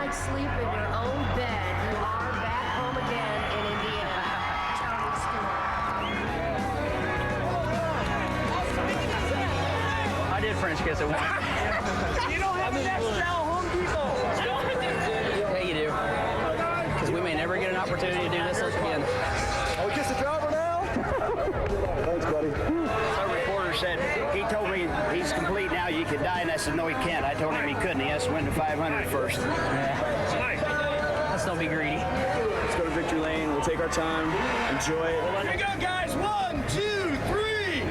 like sleep in your own bed, you are back home again in Indiana. Tony Stewart. I did French kiss at one. You don't have an extra Home Depot. Yeah, you do. Because we may never get an opportunity to do this again. Oh, kiss the driver now? Thanks, buddy. Our reporter said, he told me he's complete now, you can die, and I said, no, he can't. I told him he couldn't. He has to win the 500 first. Yeah. Let's don't be greedy. Let's go to victory lane. We'll take our time, enjoy it. Here we go, guys. 1, 2, 3.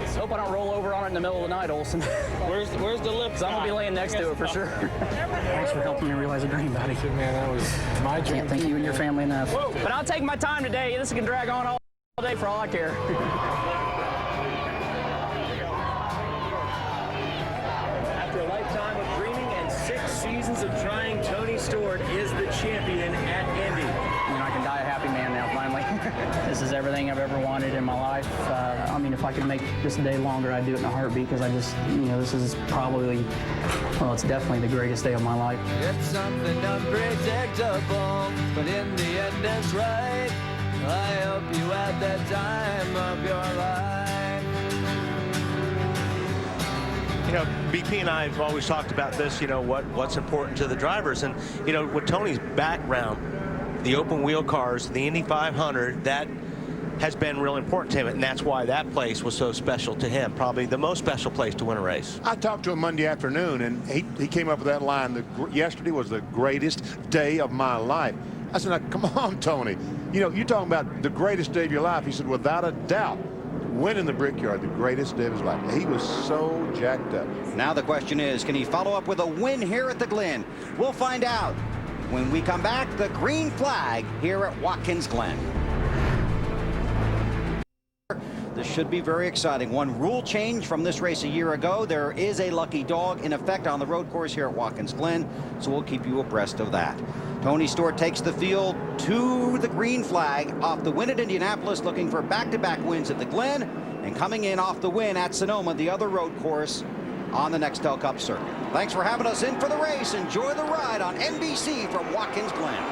Just hope I don't roll over on it in the middle of the night, Olson. Where's the lip? I'm going to be laying next to it for sure. Thanks for helping me realize a dream, buddy. Man, that was my dream. Can't thank you and your family enough. Whoa. But I'll take my time today. This can drag on all day for all I care. After a lifetime of dreaming and 6 seasons of trying, Tony Stewart is the champion at Indy. You know, I can die a happy man now, finally. This is everything I've ever wanted in my life. I mean, if I could make this day longer, I'd do it in a heartbeat, because I just, you know, this is probably, well, it's definitely the greatest day of my life. It's something unpredictable, but in the end it's right. I hope you had the time of your life. You know, BP and I have always talked about this, you know, what's important to the drivers. And, you know, with Tony's background, the open wheel cars, the Indy 500, that has been real important to him. And that's why that place was so special to him, probably the most special place to win a race. I talked to him Monday afternoon, and he came up with that line, yesterday was the greatest day of my life. I said, now, come on, Tony. You know, you're talking about the greatest day of your life. He said, without a doubt, winning the Brickyard, the greatest day of his life. He was so jacked up. Now the question is, can he follow up with a win here at the Glen? We'll find out when we come back. The green flag here at Watkins Glen. This should be very exciting. One rule change from this race a year ago. There is a lucky dog in effect on the road course here at Watkins Glen, so we'll keep you abreast of that. Tony Stewart takes the field to the green flag off the win at Indianapolis, looking for back-to-back wins at the Glen, and coming in off the win at Sonoma, the other road course on the Nextel Cup circuit. Thanks for having us in for the race. Enjoy the ride on NBC from Watkins Glen.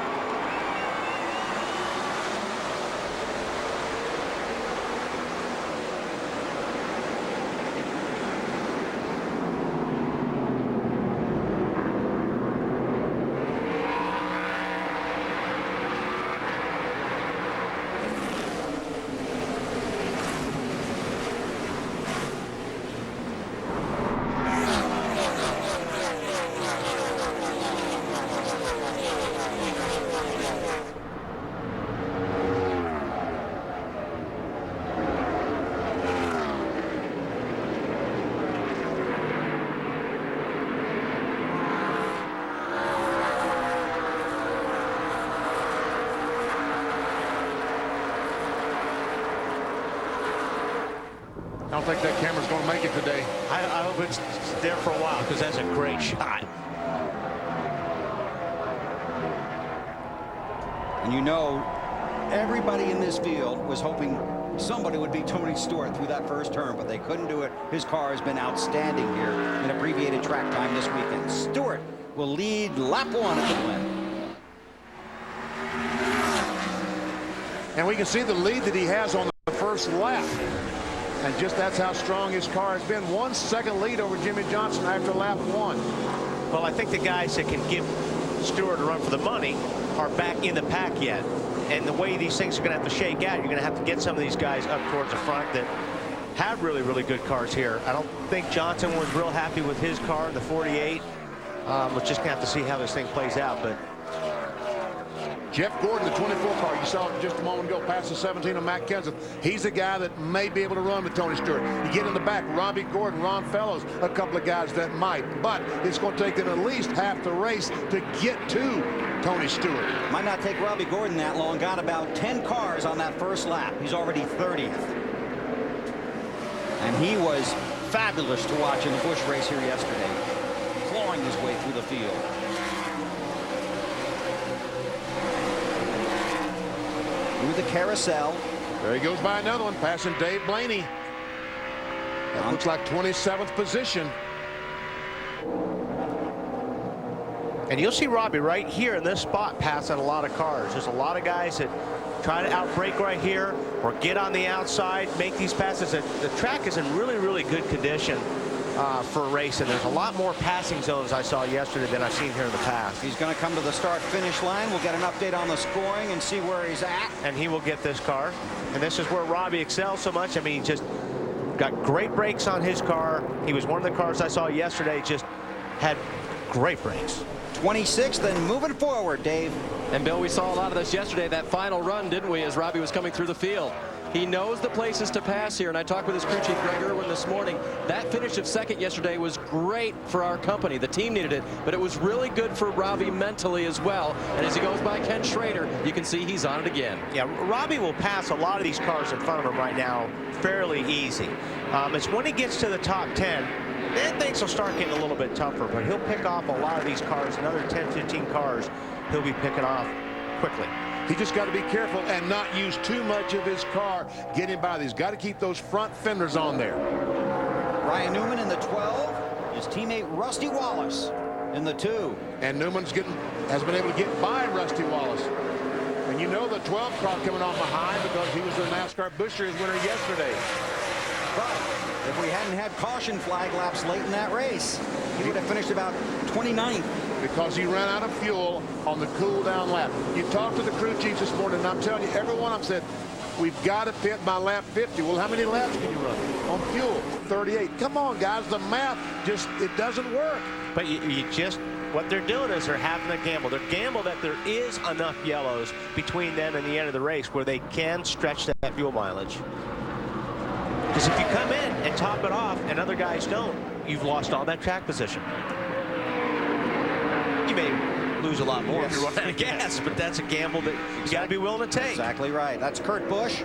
I don't think that camera's going to make it today. I hope it's there for a while, because that's a great shot. And you know, everybody in this field was hoping somebody would beat Tony Stewart through that first turn, but they couldn't do it. His car has been outstanding here in abbreviated track time this weekend. Stewart will lead lap 1 at the Glen. And we can see the lead that he has on the first lap. And just that's how strong his car has been. 1 second lead over Jimmy Johnson after lap 1. Well, I think the guys that can give Stewart a run for the money are back in the pack yet. And the way these things are going to have to shake out, you're going to have to get some of these guys up towards the front that have really, really good cars here. I don't think Johnson was real happy with his car, the 48. We're just going to have to see how this thing plays out. But Jeff Gordon, the 24 car, you saw him just a moment ago past the 17 of Matt Kenseth. He's a guy that may be able to run with Tony Stewart. You get in the back, Robbie Gordon, Ron Fellows, a couple of guys that might. But it's going to take them at least half the race to get to Tony Stewart. Might not take Robbie Gordon that long. Got about 10 cars on that first lap. He's already 30th. And he was fabulous to watch in the Busch race here yesterday, clawing his way through the field. Through the carousel. There he goes by another one, passing Dave Blaney. That looks like 27th position. And you'll see Robbie right here in this spot passing a lot of cars. There's a lot of guys that try to outbrake right here or get on the outside, make these passes. The track is in really, really good condition for racing. There's a lot more passing zones I saw yesterday than I've seen here in the past. He's going to come to the start-finish line. We'll get an update on the scoring and see where he's at. And he will get this car. And this is where Robbie excels so much. I mean, he just got great brakes on his car. He was one of the cars I saw yesterday, just had great brakes. 26th and moving forward, Dave. And Bill, we saw a lot of this yesterday, that final run, didn't we, as Robbie was coming through the field. He knows the places to pass here, and I talked with his crew chief Greg Irwin this morning. That finish of second yesterday was great for our company. The team needed it, but it was really good for Robbie mentally as well. And as he goes by Ken Schrader, you can see he's on it again. Yeah, Robbie will pass a lot of these cars in front of him right now fairly easy. It's when he gets to the top 10, then things will start getting a little bit tougher, but he'll pick off a lot of these cars, another 10, 15 cars he'll be picking off quickly. He just got to be careful and not use too much of his car getting by. He's got to keep those front fenders on there. Ryan Newman in the 12. His teammate Rusty Wallace in the 2. And Newman's has been able to get by Rusty Wallace. And you know the 12 car coming on behind because he was the NASCAR Busch Series winner yesterday. But if we hadn't had caution flag laps late in that race, he would have finished about 29th. Because he ran out of fuel on the cool down lap. You talked to the crew chiefs this morning, and I'm telling you, every one of them said, we've got to pit by lap 50. Well, how many laps can you run on fuel? 38. Come on, guys, the math just, it doesn't work. But you just, what they're doing is they're having a gamble. They're gamble that there is enough yellows between them and the end of the race where they can stretch that fuel mileage. Because if you come in and top it off and other guys don't, you've lost all that track position. You may lose a lot more if you run out of gas, but that's a gamble that you got to be willing to take. Exactly right. That's Kurt Busch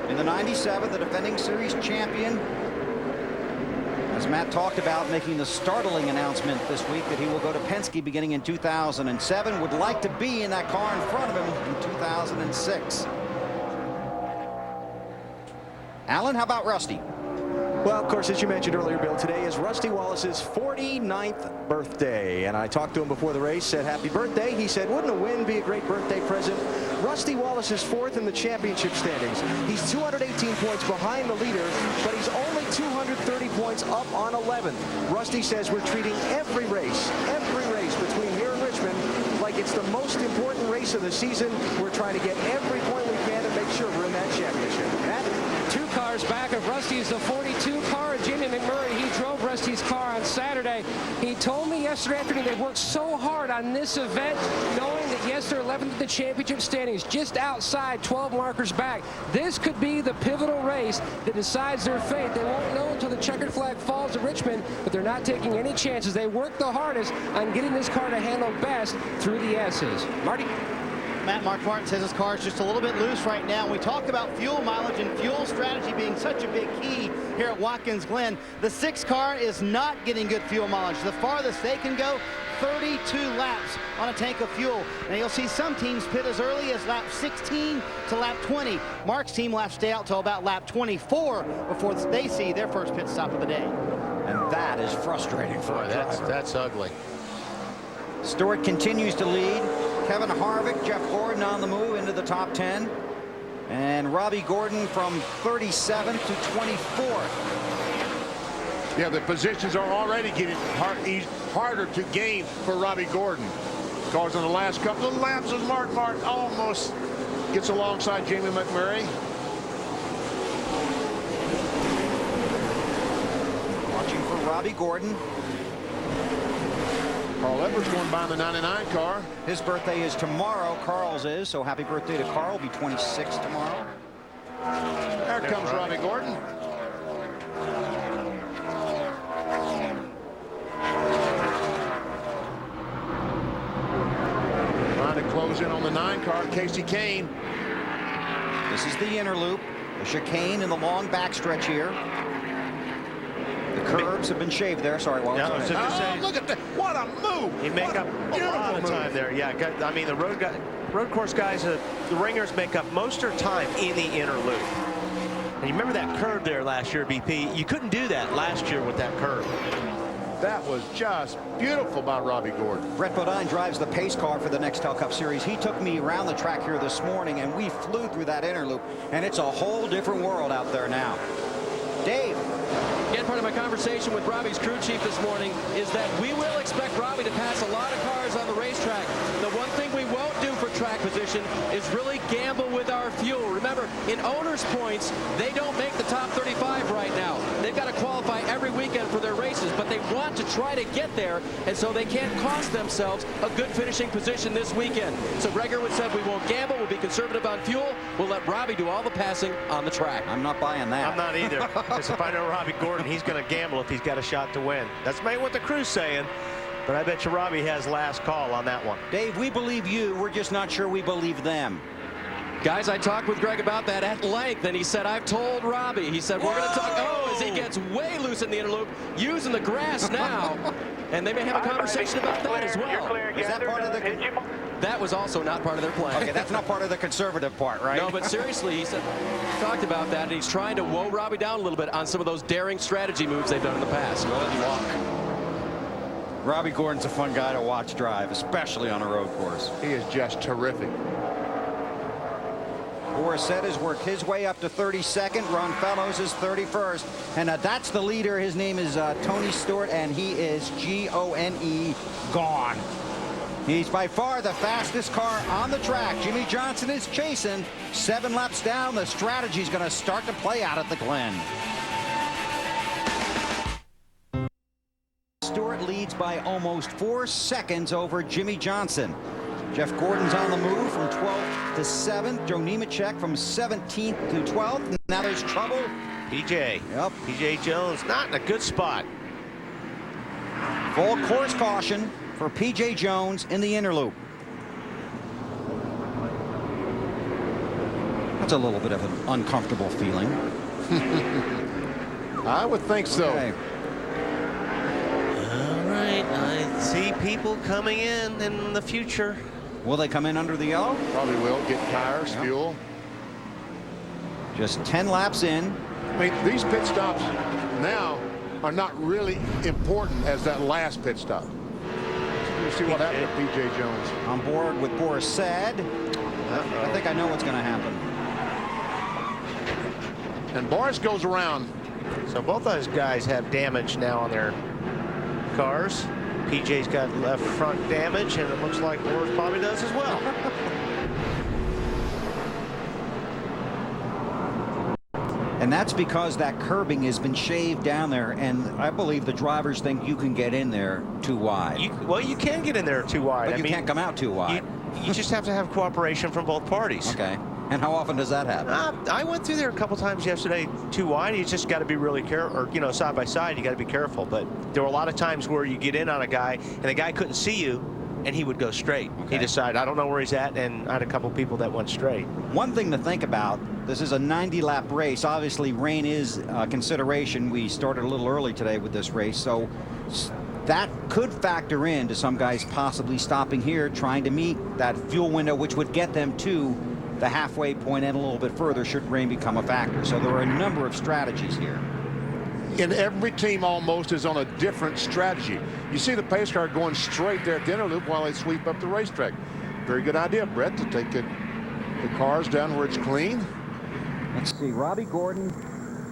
in the 97, the defending series champion. As Matt talked about, making the startling announcement this week that he will go to Penske beginning in 2007. Would like to be in that car in front of him in 2006. Alan, how about Rusty? Well, of course, as you mentioned earlier, Bill, today is Rusty Wallace's 49th birthday. And I talked to him before the race, said happy birthday. He said, wouldn't a win be a great birthday present? Rusty Wallace is 4th in the championship standings. He's 218 points behind the leader, but he's only 230 points up on 11th. Rusty says we're treating every race between here and Richmond like it's the most important race of the season. We're trying to get every point we can to make sure we're in that championship. Matt? 2 cars back of Rusty's, the 42 car. Jimmy McMurray, he drove Rusty's car on Saturday. He told me yesterday afternoon they worked so hard on this event, knowing that, yes, they're 11th in the championship standings, just outside 12 markers back. This could be the pivotal race that decides their fate. They won't know until the checkered flag falls at Richmond, but they're not taking any chances. They worked the hardest on getting this car to handle best through the S's. Marty? Mark Martin says his car is just a little bit loose right now. We talk about fuel mileage and fuel strategy being such a big key here at Watkins Glen. The 6 car is not getting good fuel mileage. The farthest they can go, 32 laps on a tank of fuel. Now you'll see some teams pit as early as lap 16 to lap 20. Mark's team will have to stay out till about lap 24 before they see their first pit stop of the day. And that is frustrating for a driver. That's ugly. Stewart continues to lead. Kevin Harvick, Jeff Gordon on the move into the top 10. And Robbie Gordon from 37th to 24th. Yeah, the positions are already getting harder to gain for Robbie Gordon. Because in the last couple of laps, as Mark Martin almost gets alongside Jamie McMurray. Watching for Robbie Gordon. Carl Edwards going by in the 99 car. His birthday is tomorrow. Carl's is, so happy birthday to Carl. Will be 26 tomorrow. There comes Robbie Gordon. Trying to close in on the 9 car, Casey Kane. This is the inner loop. The chicane in the long backstretch here. The curbs have been shaved there. Sorry, Wallace. Oh, look at that. What a move. You make up a lot of time there. Yeah, I mean, the road course guys, the ringers make up most of their time in the inner loop. And you remember that curve there last year, BP? You couldn't do that last year with that curve. That was just beautiful by Robbie Gordon. Brett Bodine drives the pace car for the Nextel Cup Series. He took me around the track here this morning, and we flew through that inner loop, and it's a whole different world out there now. Dave. Again, part of my conversation with Robbie's crew chief this morning is that we will expect Robbie to pass a lot of cars on the racetrack. The one thing we won't do for track position is really gamble with our fuel. Remember, in owners' points, they don't make the top 35 right now. They've got to qualify every weekend for their races, but they want to try to get there, and so they can't cost themselves a good finishing position this weekend. So Greg Irwin said we won't gamble, we'll be conservative on fuel, we'll let Robbie do all the passing on the track. I'm not buying that. I'm not either, because if I know Robbie Gordon, he's going to gamble if he's got a shot to win. That's maybe what the crew's saying, but I bet you Robbie has last call on that one. Dave, we believe you. We're just not sure we believe them. Guys, I talked with Greg about that at length, and he said, I've told Robbie. He said, we're going to talk. Oh, as he gets way loose in the inner loop, using the grass now. And they may have a conversation about that as well. Is that part of the... That was also not part of their plan. Okay, that's not part of the conservative part, right? No, but seriously, he said, talked about that, and he's trying to woe Robbie down a little bit on some of those daring strategy moves they've done in the past. Go ahead and walk. Robbie Gordon's a fun guy to watch drive, especially on a road course. He is just terrific. Borisset has worked his way up to 32nd. Ron Fellows is 31st. And that's the leader. His name is Tony Stewart, and he is G-O-N-E, gone. He's by far the fastest car on the track. Jimmy Johnson is chasing. 7 laps down. The strategy's going to start to play out at the Glen. Stewart leads by almost 4 seconds over Jimmy Johnson. Jeff Gordon's on the move from 12th to 7th. Joe Nemechek from 17th to 12th. Now there's trouble. PJ. Yep. PJ Jones not in a good spot. Full course caution for PJ Jones in the inner loop. That's a little bit of an uncomfortable feeling. I would think so. Okay. All right, I see people coming in the future. Will they come in under the yellow? Probably will. Get tires, fuel. Just 10 laps in. I mean, these pit stops now are not really important as that last pit stop. You see what happened to P.J. Jones. On board with Borisset. I think I know what's going to happen. And Boris goes around. So both those guys have damage now on their cars. PJ's got left front damage, and it looks like Boris probably does as well. And that's because that curbing has been shaved down there, and I believe the drivers think you can get in there too wide. Well, you can get in there too wide. But you can't come out too wide. You just have to have cooperation from both parties. Okay. And how often does that happen? I went through there a couple times yesterday too wide. You just got to be really careful, or, you know, side by side, you got to be careful. But there were a lot of times where you get in on a guy and the guy couldn't see you and he would go straight. Okay. He decided, I don't know where he's at, and I had a couple people that went straight. One thing to think about, this is a 90-lap race. Obviously, rain is a consideration. We started a little early today with this race, so that could factor into some guys possibly stopping here, trying to meet that fuel window, which would get them to the halfway point and a little bit further should rain become a factor. So there are a number of strategies here. And every team almost is on a different strategy. You see the pace car going straight there at the inner loop while they sweep up the racetrack. Very good idea, Brett, to take the cars down where it's clean. Let's see, Robbie Gordon,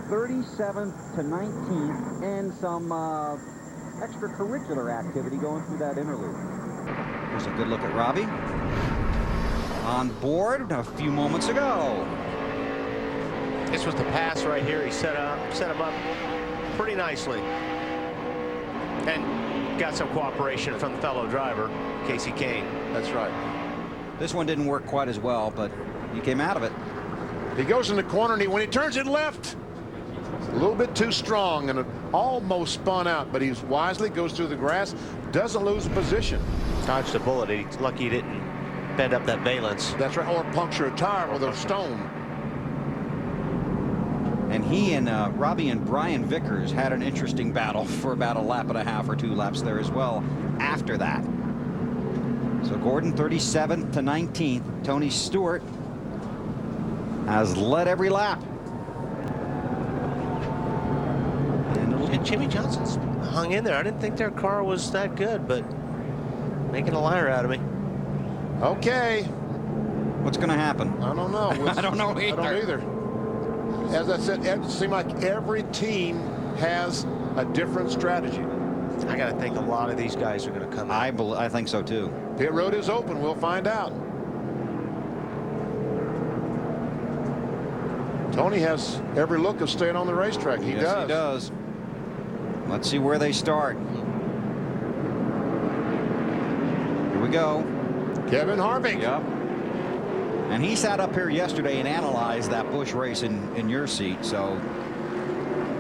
37th to 19th, and some extracurricular activity going through that inner loop. Here's a good look at Robbie. On board a few moments ago. This was the pass right here. He set him up pretty nicely. And got some cooperation from the fellow driver, Casey Kane. That's right. This one didn't work quite as well, but he came out of it. He goes in the corner, and when he turns it left, a little bit too strong, and it almost spun out, but he wisely goes through the grass, doesn't lose a position. Dodged a bullet. He's lucky he didn't bend up that valence. That's right, or puncture a tire with a stone. And he and Robbie and Brian Vickers had an interesting battle for about a lap and a half or 2 laps there as well after that. So Gordon 37th to 19th. Tony Stewart has led every lap. And it'll And Jimmy Johnson's hung in there. I didn't think their car was that good, but making a liar out of me. Okay. What's going to happen? I don't know. I don't know either. I don't either. As I said, it seems like every team has a different strategy. I got to think a lot of these guys are going to come in. I think so too. Pit road is open. We'll find out. Tony has every look of staying on the racetrack. He does. He does. Let's see where they start. Here we go. Kevin Harvick. Yep. And he sat up here yesterday and analyzed that Busch race in your seat, so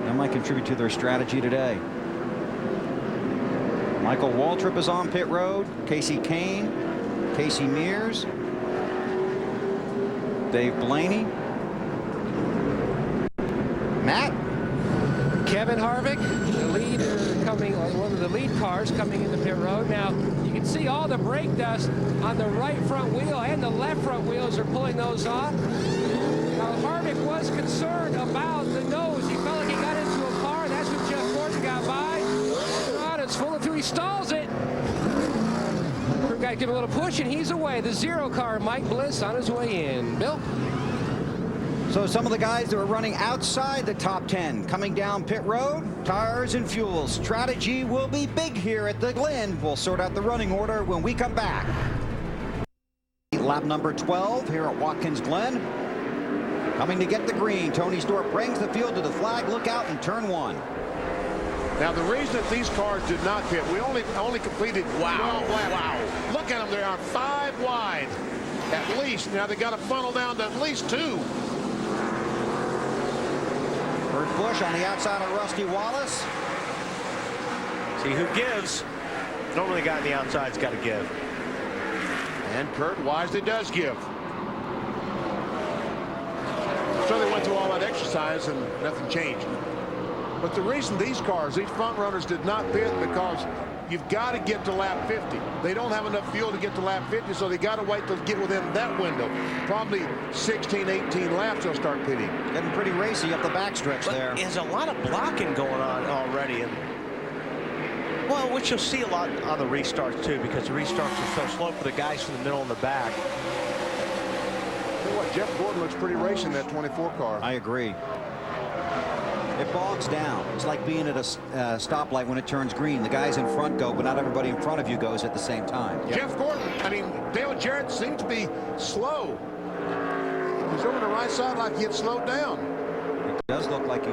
that might contribute to their strategy today. Michael Waltrip is on pit road. Casey Kane, Casey Mears, Dave Blaney, Matt. Kevin Harvick, the leader one of the lead cars coming into pit road. Now, you can see all the brake dust on the right front wheel and the left front wheels are pulling those off. Now, Harvick was concerned about the nose. He felt like he got into a car, and that's when Jeff Gordon got by. God, it's full of two. He stalls it. Crew guy give a little push, and he's away. The 0 car, Mike Bliss, on his way in. Bill? So some of the guys that were running outside the top 10 coming down pit road, tires and fuel. Strategy will be big here at the Glen. We'll sort out the running order when we come back. Lap number 12 here at Watkins Glen. Coming to get the green. Tony Stewart brings the field to the flag lookout in turn 1. Now the reason that these cars did not pit, we only completed 12 laps. Wow. Look at them, they are 5 wide at least. Now they got to funnel down to at least 2. Kurt Busch on the outside of Rusty Wallace. See who gives. Normally the guy on the outside's got to give. And Kurt wisely does give. So they went through all that exercise and nothing changed. But the reason these cars, these front runners did not pit because you've got to get to lap 50. They don't have enough fuel to get to lap 50, so they got to wait to get within that window. Probably 16, 18 laps they'll start pitting. Getting pretty racy up the backstretch there. There's a lot of blocking going on already. And well, which you'll see a lot on the restarts too, because the restarts are so slow for the guys from the middle and the back. You know what, Jeff Gordon looks pretty racing that 24 car. I agree. It bogs down. It's like being at a stoplight when it turns green. The guys in front go, but not everybody in front of you goes at the same time. Yep. Jeff Gordon, I mean, Dale Jarrett seemed to be slow. He's over the right side like he had slowed down. It does look like he...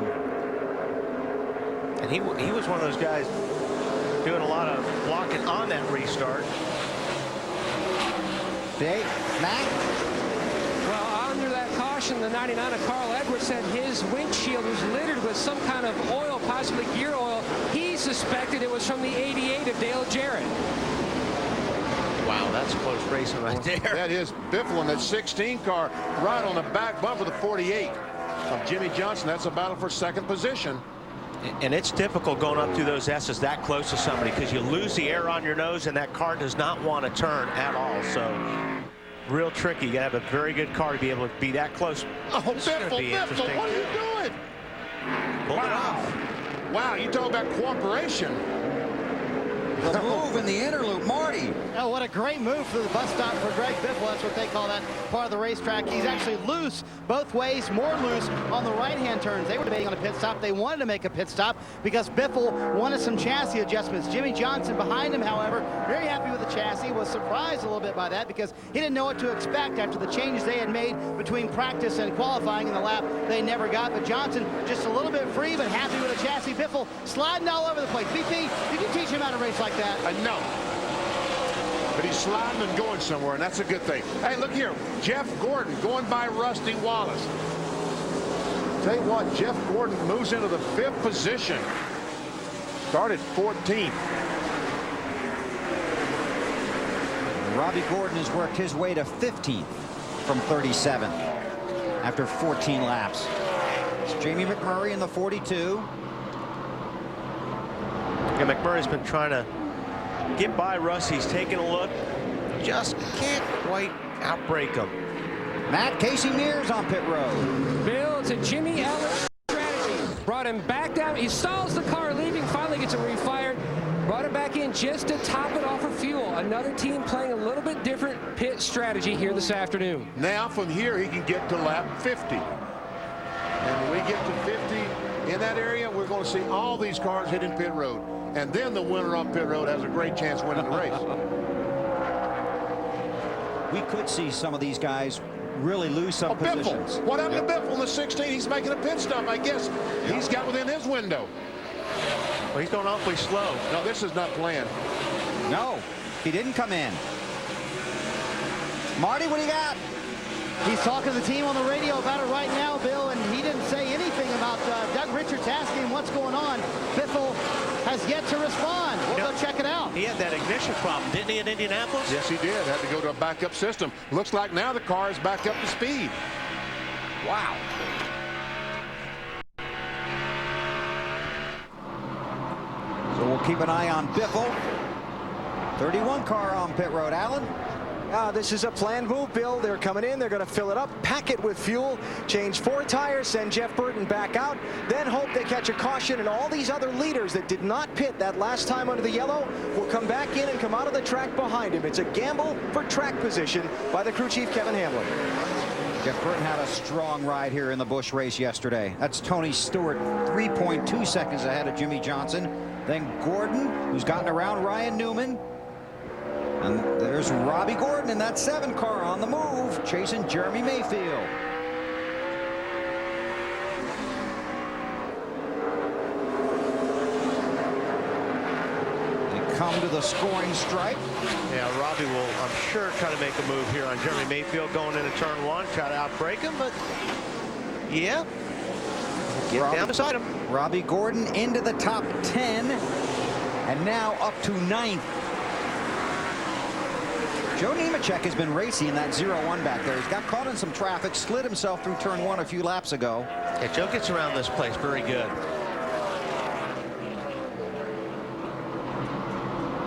And he was one of those guys doing a lot of blocking on that restart. Dave, Matt? Well, under that caution, the 99 of Carl Edwards said his windshield was littered with some kind of oil, possibly gear oil. He suspected it was from the 88 of Dale Jarrett. Wow, that's close racing right there. That is Biffle in that 16 car right on the back bumper of the 48 of Jimmy Johnson. That's a battle for second position. And it's difficult going up through those S's that close to somebody because you lose the air on your nose and that car does not want to turn at all. So real tricky. You have a very good car to be able to be that close. Oh, Biffle, what are you doing? Pull it off. Wow, you talk about cooperation. The move in the inner loop, Marty. Oh, what a great move for the bus stop for Greg Biffle. That's what they call that part of the racetrack. He's actually loose both ways, more loose on the right-hand turns. They were debating on a pit stop. They wanted to make a pit stop because Biffle wanted some chassis adjustments. Jimmy Johnson behind him, however, very happy with the chassis, was surprised a little bit by that because he didn't know what to expect after the changes they had made between practice and qualifying in the lap they never got. But Johnson just a little bit free, but happy with the chassis. Biffle sliding all over the place. BP, did you teach him how to race like that? No. But he's sliding and going somewhere, and that's a good thing. Hey, look here. Jeff Gordon going by Rusty Wallace. Tell you what, Jeff Gordon moves into the 5th position. Started 14th. Robbie Gordon has worked his way to 15th from 37th after 14 laps. It's Jamie McMurray in the 42. Yeah, McMurray's been trying to get by Russ. He's taking a look. Just can't quite outbrake him. Matt, Casey Mears on pit road. Bill, it's a Jimmy Ellis strategy. brought him back down. He stalls the car leaving, finally gets it refired. Brought it back in just to top it off of fuel. Another team playing a little bit different pit strategy here this afternoon. Now from here he can get to lap 50. And when we get to 50 in that area, we're going to see all these cars hitting pit road. And then the winner on pit road has a great chance of winning the race. We could see some of these guys really lose some positions. Biffle. What happened to Biffle in the 16? He's making a pit stop, I guess. He's got within his window. Well, he's going awfully slow. No, this is not planned. No, he didn't come in. Marty, what do you got? He's talking to the team on the radio about it right now, Bill, and he didn't say anything about Doug Richards asking what's going on. Biffle has yet to respond. We'll go check it out. He had that ignition problem, didn't he, in Indianapolis? Yes, he did. Had to go to a backup system. Looks like now the car is back up to speed. Wow. So we'll keep an eye on Biffle. 31 car on pit road. Alan? This is a planned move, Bill. They're coming in. They're going to fill it up, pack it with fuel, change 4 tires, send Jeff Burton back out, then hope they catch a caution, and all these other leaders that did not pit that last time under the yellow will come back in and come out of the track behind him. It's a gamble for track position by the crew chief, Kevin Hamlin. Jeff Burton had a strong ride here in the Busch race yesterday. That's Tony Stewart, 3.2 seconds ahead of Jimmy Johnson. Then Gordon, who's gotten around Ryan Newman. And there's Robbie Gordon in that 7 car on the move, chasing Jeremy Mayfield. They come to the scoring stripe. Yeah, Robbie will, I'm sure, try to make a move here on Jeremy Mayfield going into turn 1, try to outbrake him, but yeah, get down beside him. Robbie Gordon into the top 10, and now up to 9th. Joe Nemechek has been racing in that 0-1 back there. He's got caught in some traffic, slid himself through turn 1 a few laps ago. Yeah, Joe gets around this place very good.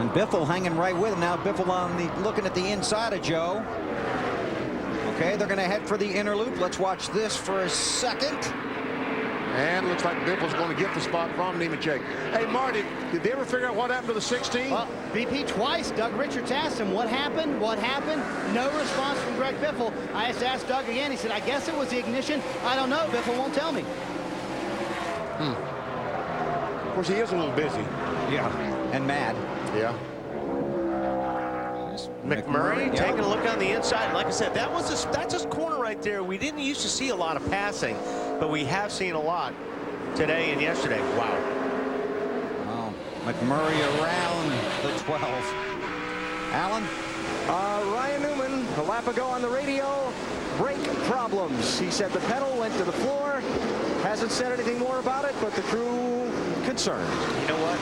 And Biffle hanging right with him now. Biffle on the looking at the inside of Joe. Okay, they're going to head for the inner loop. Let's watch this for a second. And looks like Biffle's going to get the spot from Nemechek. Hey, Marty, did they ever figure out what happened to the 16? Well, BP twice. Doug Richards asked him what happened. What happened? No response from Greg Biffle. I just asked Doug again. He said, I guess it was the ignition. I don't know. Biffle won't tell me. Of course, he is a little busy. Yeah. And mad. Yeah. McMurray taking a look on the inside. Like I said, that's a corner right there. We didn't used to see a lot of passing, but we have seen a lot today and yesterday. Wow. Oh, McMurray around the 12. Alan? Ryan Newman, a lap ago on the radio, brake problems. He said the pedal went to the floor. Hasn't said anything more about it, but the crew concerned. You know what?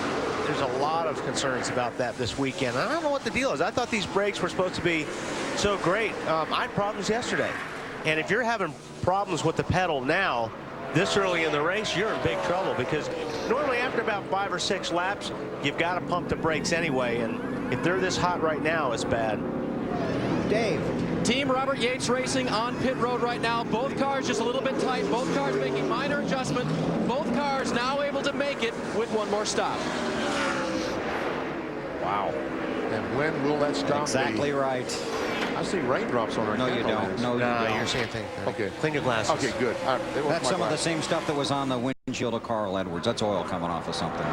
There's a lot of concerns about that this weekend. I don't know what the deal is. I thought these brakes were supposed to be so great. I had problems yesterday. And if you're having problems with the pedal now, this early in the race, you're in big trouble, because normally after about 5 or 6 laps, you've got to pump the brakes anyway. And if they're this hot right now, it's bad. Dave. Team Robert Yates Racing on pit road right now. Both cars just a little bit tight. Both cars making minor adjustment. Both cars now able to make it with one more stop. Wow. And when will that stop Exactly be? Right. I see raindrops on our No, you don't. No, you don't. You're saying thing. Okay. Clean your glasses. Okay, good. That's some of the same stuff that was on the windshield of Carl Edwards. That's oil coming off of something.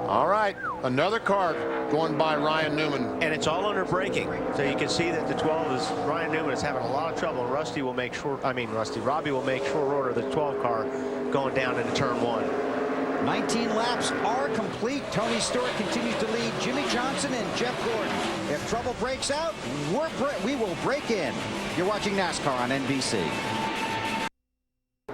All right. Another car going by Ryan Newman. And it's all under braking. So you can see that the 12 is, Ryan Newman is having a lot of trouble. And Robbie will make short order the 12 car going down into turn 1. 19 laps are complete. Tony Stewart continues to lead Jimmy Johnson and Jeff Gordon. If trouble breaks out, we will break in. You're watching NASCAR on NBC.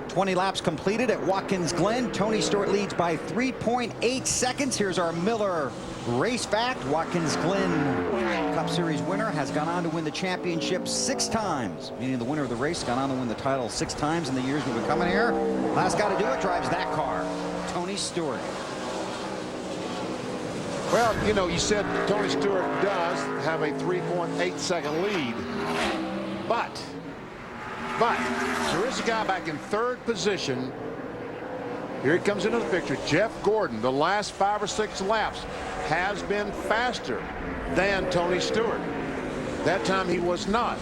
20 laps completed at Watkins Glen. Tony Stewart leads by 3.8 seconds. Here's our Miller race fact. Watkins Glen Cup Series winner has gone on to win the championship 6 times, meaning the winner of the race has gone on to win the title 6 times in the years we've been coming here. Last guy to do it drives that car. Tony Stewart. Well, you know, you said Tony Stewart does have a 3.8 second lead, but But there is a guy back in third position. Here he comes into the picture. Jeff Gordon, the last 5 or 6 laps, has been faster than Tony Stewart. That time he was not.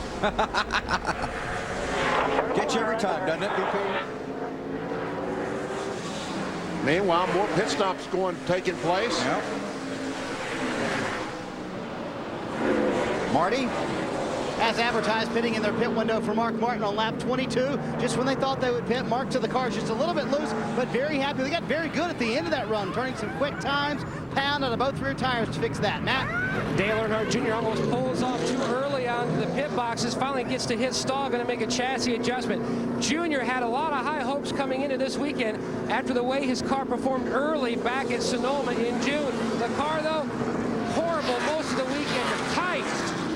Gets you every time, doesn't it, BP? Meanwhile, more pit stops taking place. Yep. Marty? As advertised, pitting in their pit window for Mark Martin on lap 22. Just when they thought they would pit, Mark to the car just a little bit loose, but very happy. They got very good at the end of that run, turning some quick times, pound out of both rear tires to fix that. Matt? Dale Earnhardt Jr. almost pulls off too early onto the pit boxes, finally gets to his stall, going to make a chassis adjustment. Jr. had a lot of high hopes coming into this weekend after the way his car performed early back at Sonoma in June. The car, though, horrible most of the weekend, tight.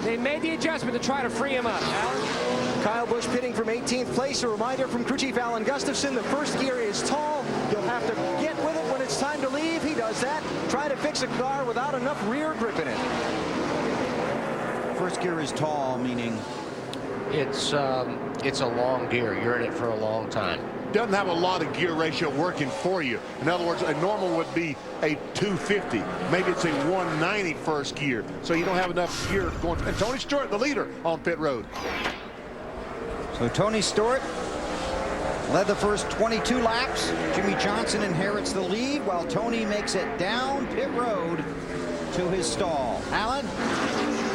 They made the adjustment to try to free him up. Alan? Kyle Busch pitting from 18th place. A reminder from crew chief Alan Gustafson, the first gear is tall. You'll have to get with it when it's time to leave. He does that. Try to fix a car without enough rear grip in it. First gear is tall, meaning? It's a long gear. You're in it for a long time. Doesn't have a lot of gear ratio working for you. In other words, a normal would be a 250. Maybe it's a 190 first gear. So you don't have enough gear going. And Tony Stewart, the leader on pit road. So Tony Stewart led the first 22 laps. Jimmy Johnson inherits the lead while Tony makes it down pit road to his stall. Alan?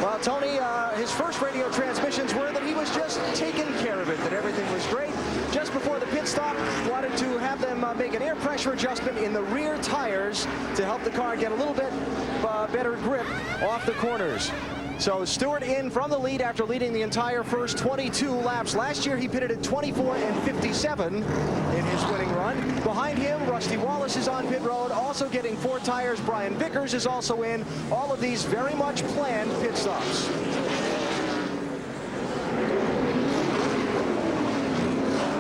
Well, Tony, his first radio transmissions were that he was just taking care of it, that everything was great. Just before the pit stop, wanted to have them make an air pressure adjustment in the rear tires to help the car get a little bit better grip off the corners. So Stewart in from the lead after leading the entire first 22 laps. Last year he pitted at 24 and 57 in his winning run. Behind him, Rusty Wallace is on pit road, also getting 4 tires. Brian Vickers is also in. All of these very much planned pit stops.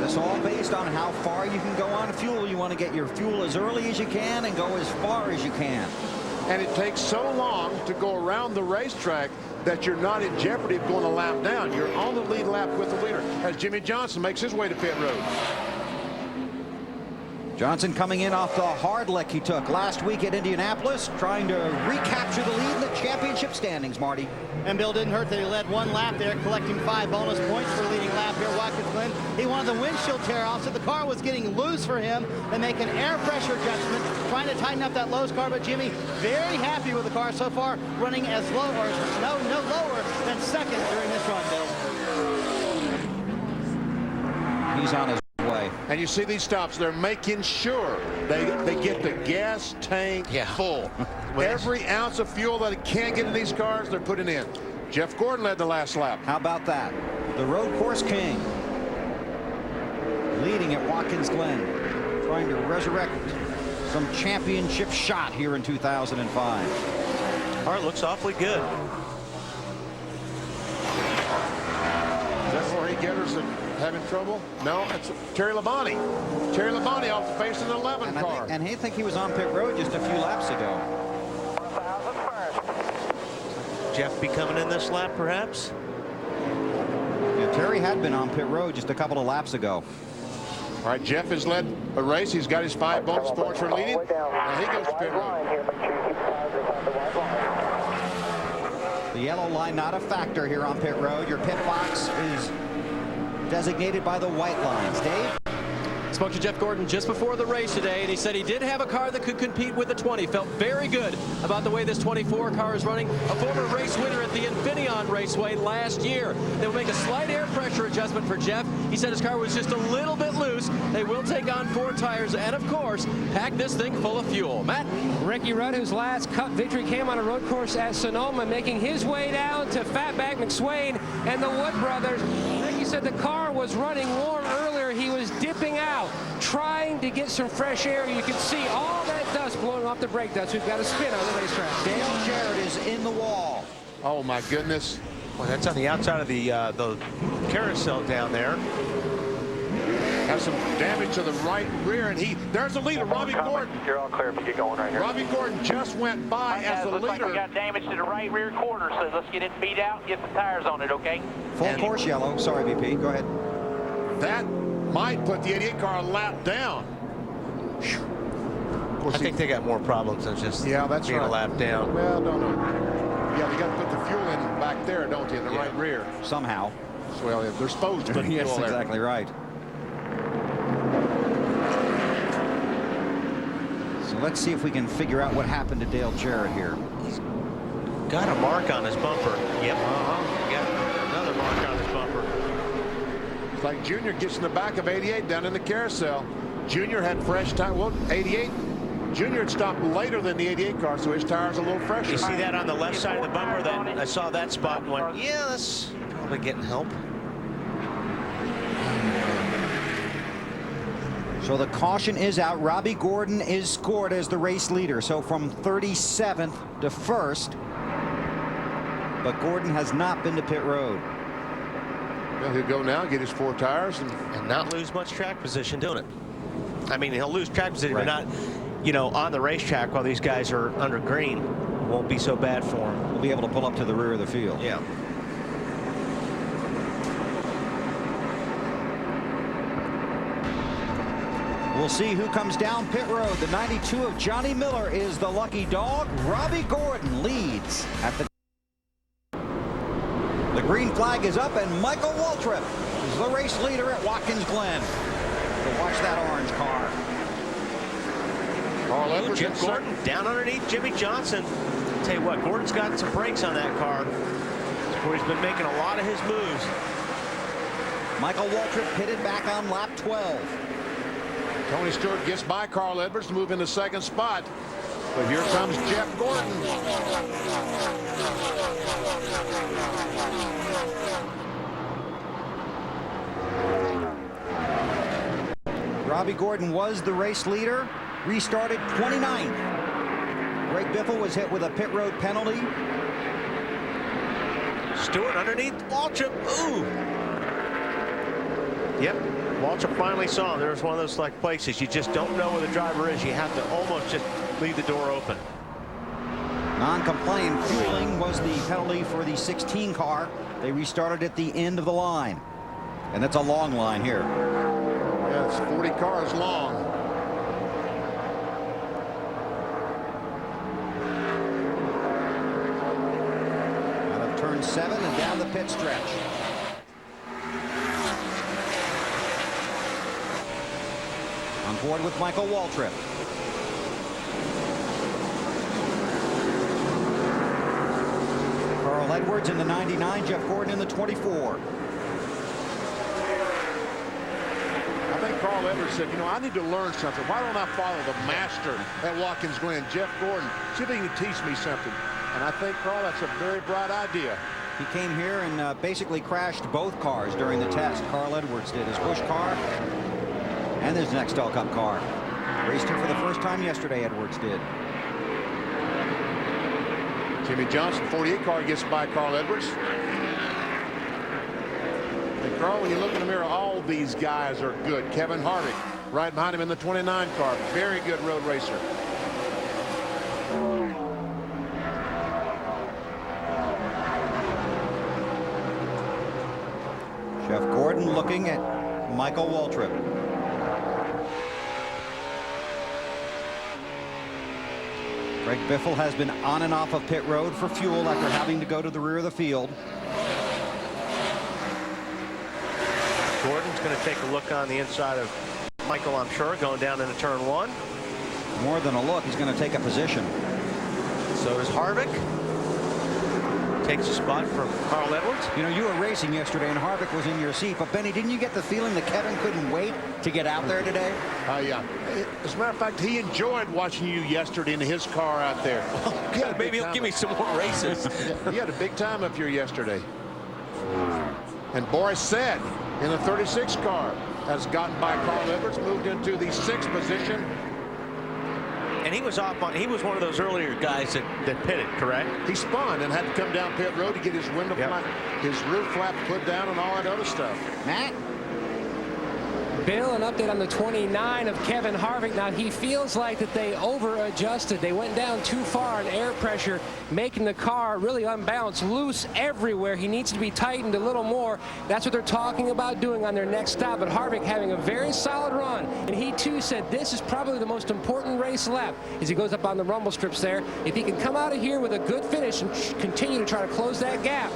This all based on how far you can go on fuel. You want to get your fuel as early as you can and go as far as you can. And it takes so long to go around the racetrack that you're not in jeopardy of going a lap down. You're on the lead lap with the leader as Jimmy Johnson makes his way to pit road. Johnson coming in off the hard lick he took last week at Indianapolis, trying to recapture the lead in the championship standings, Marty. And Bill didn't hurt that he led 1 lap there, collecting 5 bonus points for leading lap here at Watkins Glen. He wanted the windshield tear off, so the car was getting loose for him. They make an air pressure adjustment, trying to tighten up that Lowe's car, but Jimmy very happy with the car so far, running as low or no lower than second during this run, Bill. He's on his way. And you see these stops, they're making sure they get the gas tank full. Every ounce of fuel that it can get in these cars, they're putting in. Jeff Gordon led the last lap. How about that? The road course king leading at Watkins Glen, trying to resurrect some championship shot here in 2005. Car looks awfully good. Is that where he getters and having trouble? No, it's Terry Labonte. Terry Labonte off the face of the 11 car. And I think he was on pit road just a few laps ago. Jeff be coming in this lap, perhaps? Yeah, Terry had been on pit road just a couple of laps ago. All right, Jeff has led a race. He's got his 5 bonus points for leading. And he goes to pit road. The yellow line not a factor here on pit road. Your pit box is designated by the white lines. Dave? Spoke to Jeff Gordon just before the race today, and he said he did have a car that could compete with the 20. Felt very good about the way this 24 car is running. A former race winner at the Infineon Raceway last year. They will make a slight air pressure adjustment for Jeff. He said his car was just a little bit loose. They will take on 4 tires and, of course, pack this thing full of fuel. Matt? Ricky Rudd, whose last Cup victory came on a road course at Sonoma, making his way down to Fatback McSwain and the Wood brothers. Ricky said the car was running warm earlier. He was dipping out, trying to get some fresh air. You can see all that dust blowing off the brake dust. We've got a spin on the racetrack. Dale Jarrett is in the wall. Oh, my goodness. Well, that's on the outside of the carousel down there. Has some damage to the right rear, and there's the leader, Robbie Gordon. You're all clear if you get going right here. Robbie Gordon just went by as the looks leader. like we got damage to the right rear quarter, so let's get it beat out and get the tires on it, okay? Full course yellow. Sorry, BP. Go ahead. that might put the 88 car a lap down. Of course, I think they got more problems than just being a lap down. Well, don't know. Yeah, they got to put the fuel in back there, don't they, in the right rear? Somehow. Well, they're supposed to put Yes, fuel there. exactly right. So let's see if we can figure out what happened to Dale Jarrett here. He's got a mark on his bumper. Yep. Got another mark on his bumper. It's like Junior gets in the back of 88 down in the carousel. Junior had fresh tire. Well, 88. Junior had stopped later than the 88 car, so his tire's a little fresher. You see that on the left side of the bumper? That I saw that spot and went, yeah, that's probably getting help. So the caution is out. Robbie Gordon is scored as the race leader. So from 37th to 1st. But Gordon has not been to pit road. Well, he'll go now, get his 4 tires, and not lose much track position doing it. I mean, he'll lose track position, but not, you know, on the racetrack while these guys are under green. It won't be so bad for him. We'll be able to pull up to the rear of the field. Yeah. We'll see who comes down pit road. The 92 of Johnny Miller is the lucky dog. Robbie Gordon leads at the... The green flag is up, and Michael Waltrip is the race leader at Watkins Glen. So watch that orange car. Carl Edwards, Jim Gordon down underneath Jimmy Johnson. Tell you what, Gordon's got some brakes on that car. That's where he's been making a lot of his moves. Michael Waltrip pitted back on lap 12. Tony Stewart gets by Carl Edwards to move into 2nd spot. But here comes Jeff Gordon. Robbie Gordon was the race leader, restarted 29th. Greg Biffle was hit with a pit road penalty. Stewart underneath Waltrip. Ooh. Yep. Waltrip finally saw him. There was one of those like places you just don't know where the driver is. You have to almost just leave the door open. Non-compliant fueling was the penalty for the 16 car. They restarted at the end of the line. And that's a long line here. Yeah, it's 40 cars long. Out of turn 7 and down the pit stretch. On board with Michael Waltrip. Carl Edwards in the 99, Jeff Gordon in the 24. I think Carl Edwards said, you know, I need to learn something. Why don't I follow the master at Watkins Glen, Jeff Gordon? See if he can teach me something. And I think, Carl, that's a very bright idea. He came here and basically crashed both cars during the test. Carl Edwards did his Busch car and his Nextel Cup car. Raced here for the first time yesterday, Edwards did. Jimmy Johnson, 48 car, gets by Carl Edwards. And Carl, when you look in the mirror, all these guys are good. Kevin Harvick, right behind him in the 29 car. Very good road racer. Jeff Gordon looking at Michael Waltrip. Greg Biffle has been on and off of pit road for fuel after having to go to the rear of the field. Gordon's going to take a look on the inside of Michael, I'm sure, going down into turn 1. More than a look, he's going to take a position. So does Harvick. Takes a spot from Carl Edwards. You know, you were racing yesterday and Harvick was in your seat, but Benny, didn't you get the feeling that Kevin couldn't wait to get out there today? Yeah. As a matter of fact, he enjoyed watching you yesterday in his car out there. Maybe he'll give me some more races. He had a big time up here yesterday. And Boris said in the 36 car has gotten by Carl Edwards, moved into the 6th position. And he was off on, he was one of those earlier guys that pitted, correct? He spun and had to come down pit road to get his window flap, his roof flap put down and all that other stuff. Matt? Bill, an update on the 29 of Kevin Harvick. Now, he feels like that they over-adjusted. They went down too far on air pressure, making the car really unbalanced, loose everywhere. He needs to be tightened a little more. That's what they're talking about doing on their next stop. But Harvick having a very solid run, and he too said this is probably the most important race lap as he goes up on the rumble strips there. If he can come out of here with a good finish and continue to try to close that gap,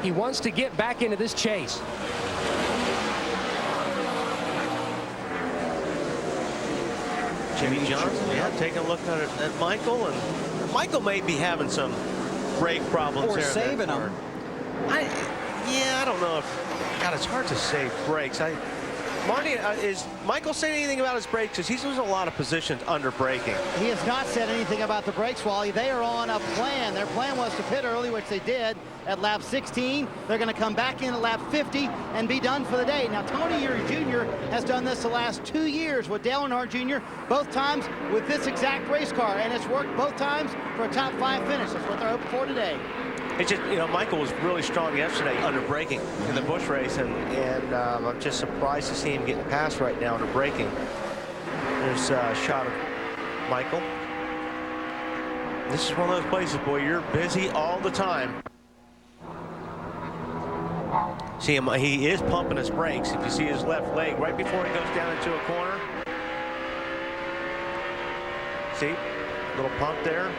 he wants to get back into this chase. Jimmy Johnson, yeah, taking a look at Michael, and Michael may be having some brake problems or there. Saving them. Yeah, I don't know if, God, it's hard to save brakes. Marty, is Michael saying anything about his brakes? Because he's losing a lot of positions under braking. He has not said anything about the brakes, Wally. They are on a plan. Their plan was to pit early, which they did at lap 16. They're going to come back in at lap 50 and be done for the day. Now, Tony Jr. has done this the last 2 years with Dale Earnhardt Jr., both times with this exact race car, and it's worked both times for a top 5 finish. That's what they're hoping for today. It's just, you know, Michael was really strong yesterday under braking in the Busch race, and I'm just surprised to see him getting past right now under braking. There's a shot of Michael. This is one of those places, boy, you're busy all the time. See him, he is pumping his brakes. If you see his left leg right before he goes down into a corner. See, little pump there.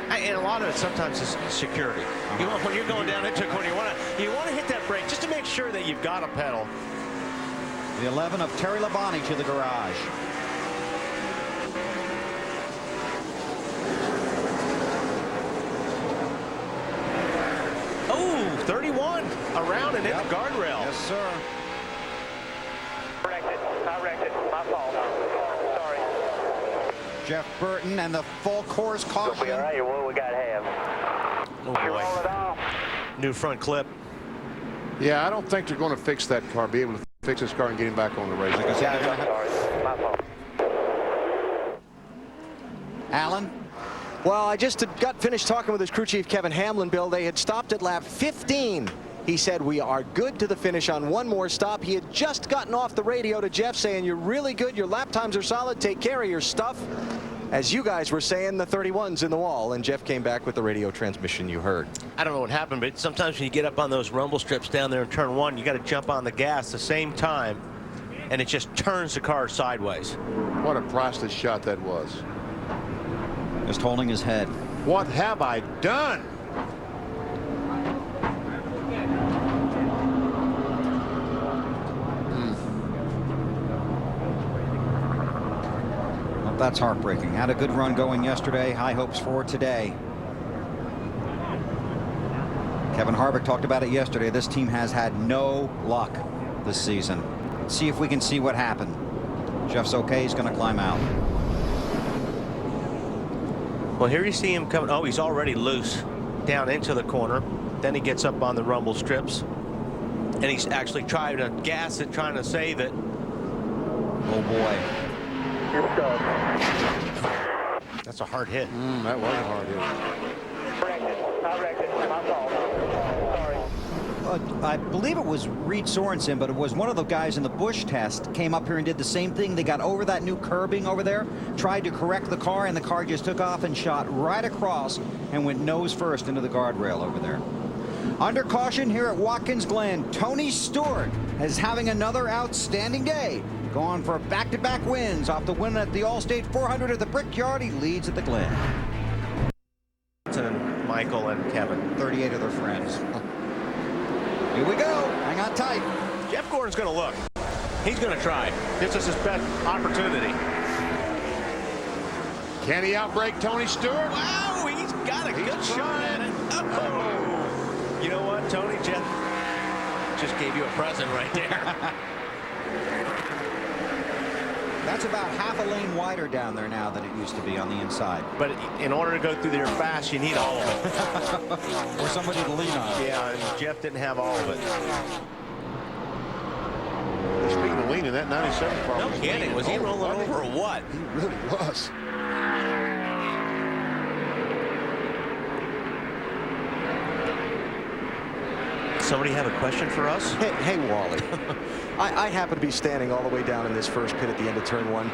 And a lot of it sometimes is security. You want, when you're going down into a corner, you want to hit that brake just to make sure that you've got a pedal. The 11 of Terry Labonte to the garage. Oh, 31 around and in the guardrail. Yes, sir. I wrecked it. My fault. Sorry. Jeff Burton and the full course caution. Be all right. What we got to have? Oh boy. New front clip. Yeah, I don't think they're going to fix that car, be able to fix this car and get him back on the race. Like I said, Sorry. My fault. Alan? Well, I just got finished talking with his crew chief, Kevin Hamlin, Bill. They had stopped at lap 15. He said, we are good to the finish on one more stop. He had just gotten off the radio to Jeff saying, you're really good. Your lap times are solid. Take care of your stuff. As you guys were saying, the 31's in the wall. And Jeff came back with the radio transmission you heard. I don't know what happened, but sometimes when you get up on those rumble strips down there in turn 1, you got to jump on the gas the same time, and it just turns the car sideways. What a priceless shot that was. Just holding his head. What have I done? Well, that's heartbreaking. Had a good run going yesterday. High hopes for today. Kevin Harvick talked about it yesterday. This team has had no luck this season. See if we can see what happened. Jeff's okay. He's going to climb out. Well, here you see him coming. Oh, he's already loose down into the corner. Then he gets up on the rumble strips, and he's actually trying to gas it, trying to save it. Oh boy. That's a hard hit. That was a hard hit. I wrecked it. My fault. Sorry. I believe it was Reed Sorensen, but it was one of the guys in the Busch test came up here and did the same thing. They got over that new curbing over there, tried to correct the car, and the car just took off and shot right across and went nose first into the guardrail over there. Under caution here at Watkins Glen, Tony Stewart is having another outstanding day. Going for back-to-back wins off the win at the Allstate 400 at the Brickyard. He leads at the Glen. And Michael and Kevin. 38 of their friends. Here we go. Hang on tight. Jeff Gordon's going to look. He's going to try. This is his best opportunity. Can he outbrake Tony Stewart? Wow, he's got a good shot at it. Oh. You know what, Tony? Jeff just gave you a present right there. That's about half a lane wider down there now than it used to be on the inside. But in order to go through there fast, you need all of it. Or somebody to lean on. Yeah, and Jeff didn't have all of it. Speaking of leaning, that 97 car No kidding. Was he rolling over or what? He really was. Somebody have a question for us? Hey Wally. I happen to be standing all the way down in this first pit at the end of turn 1.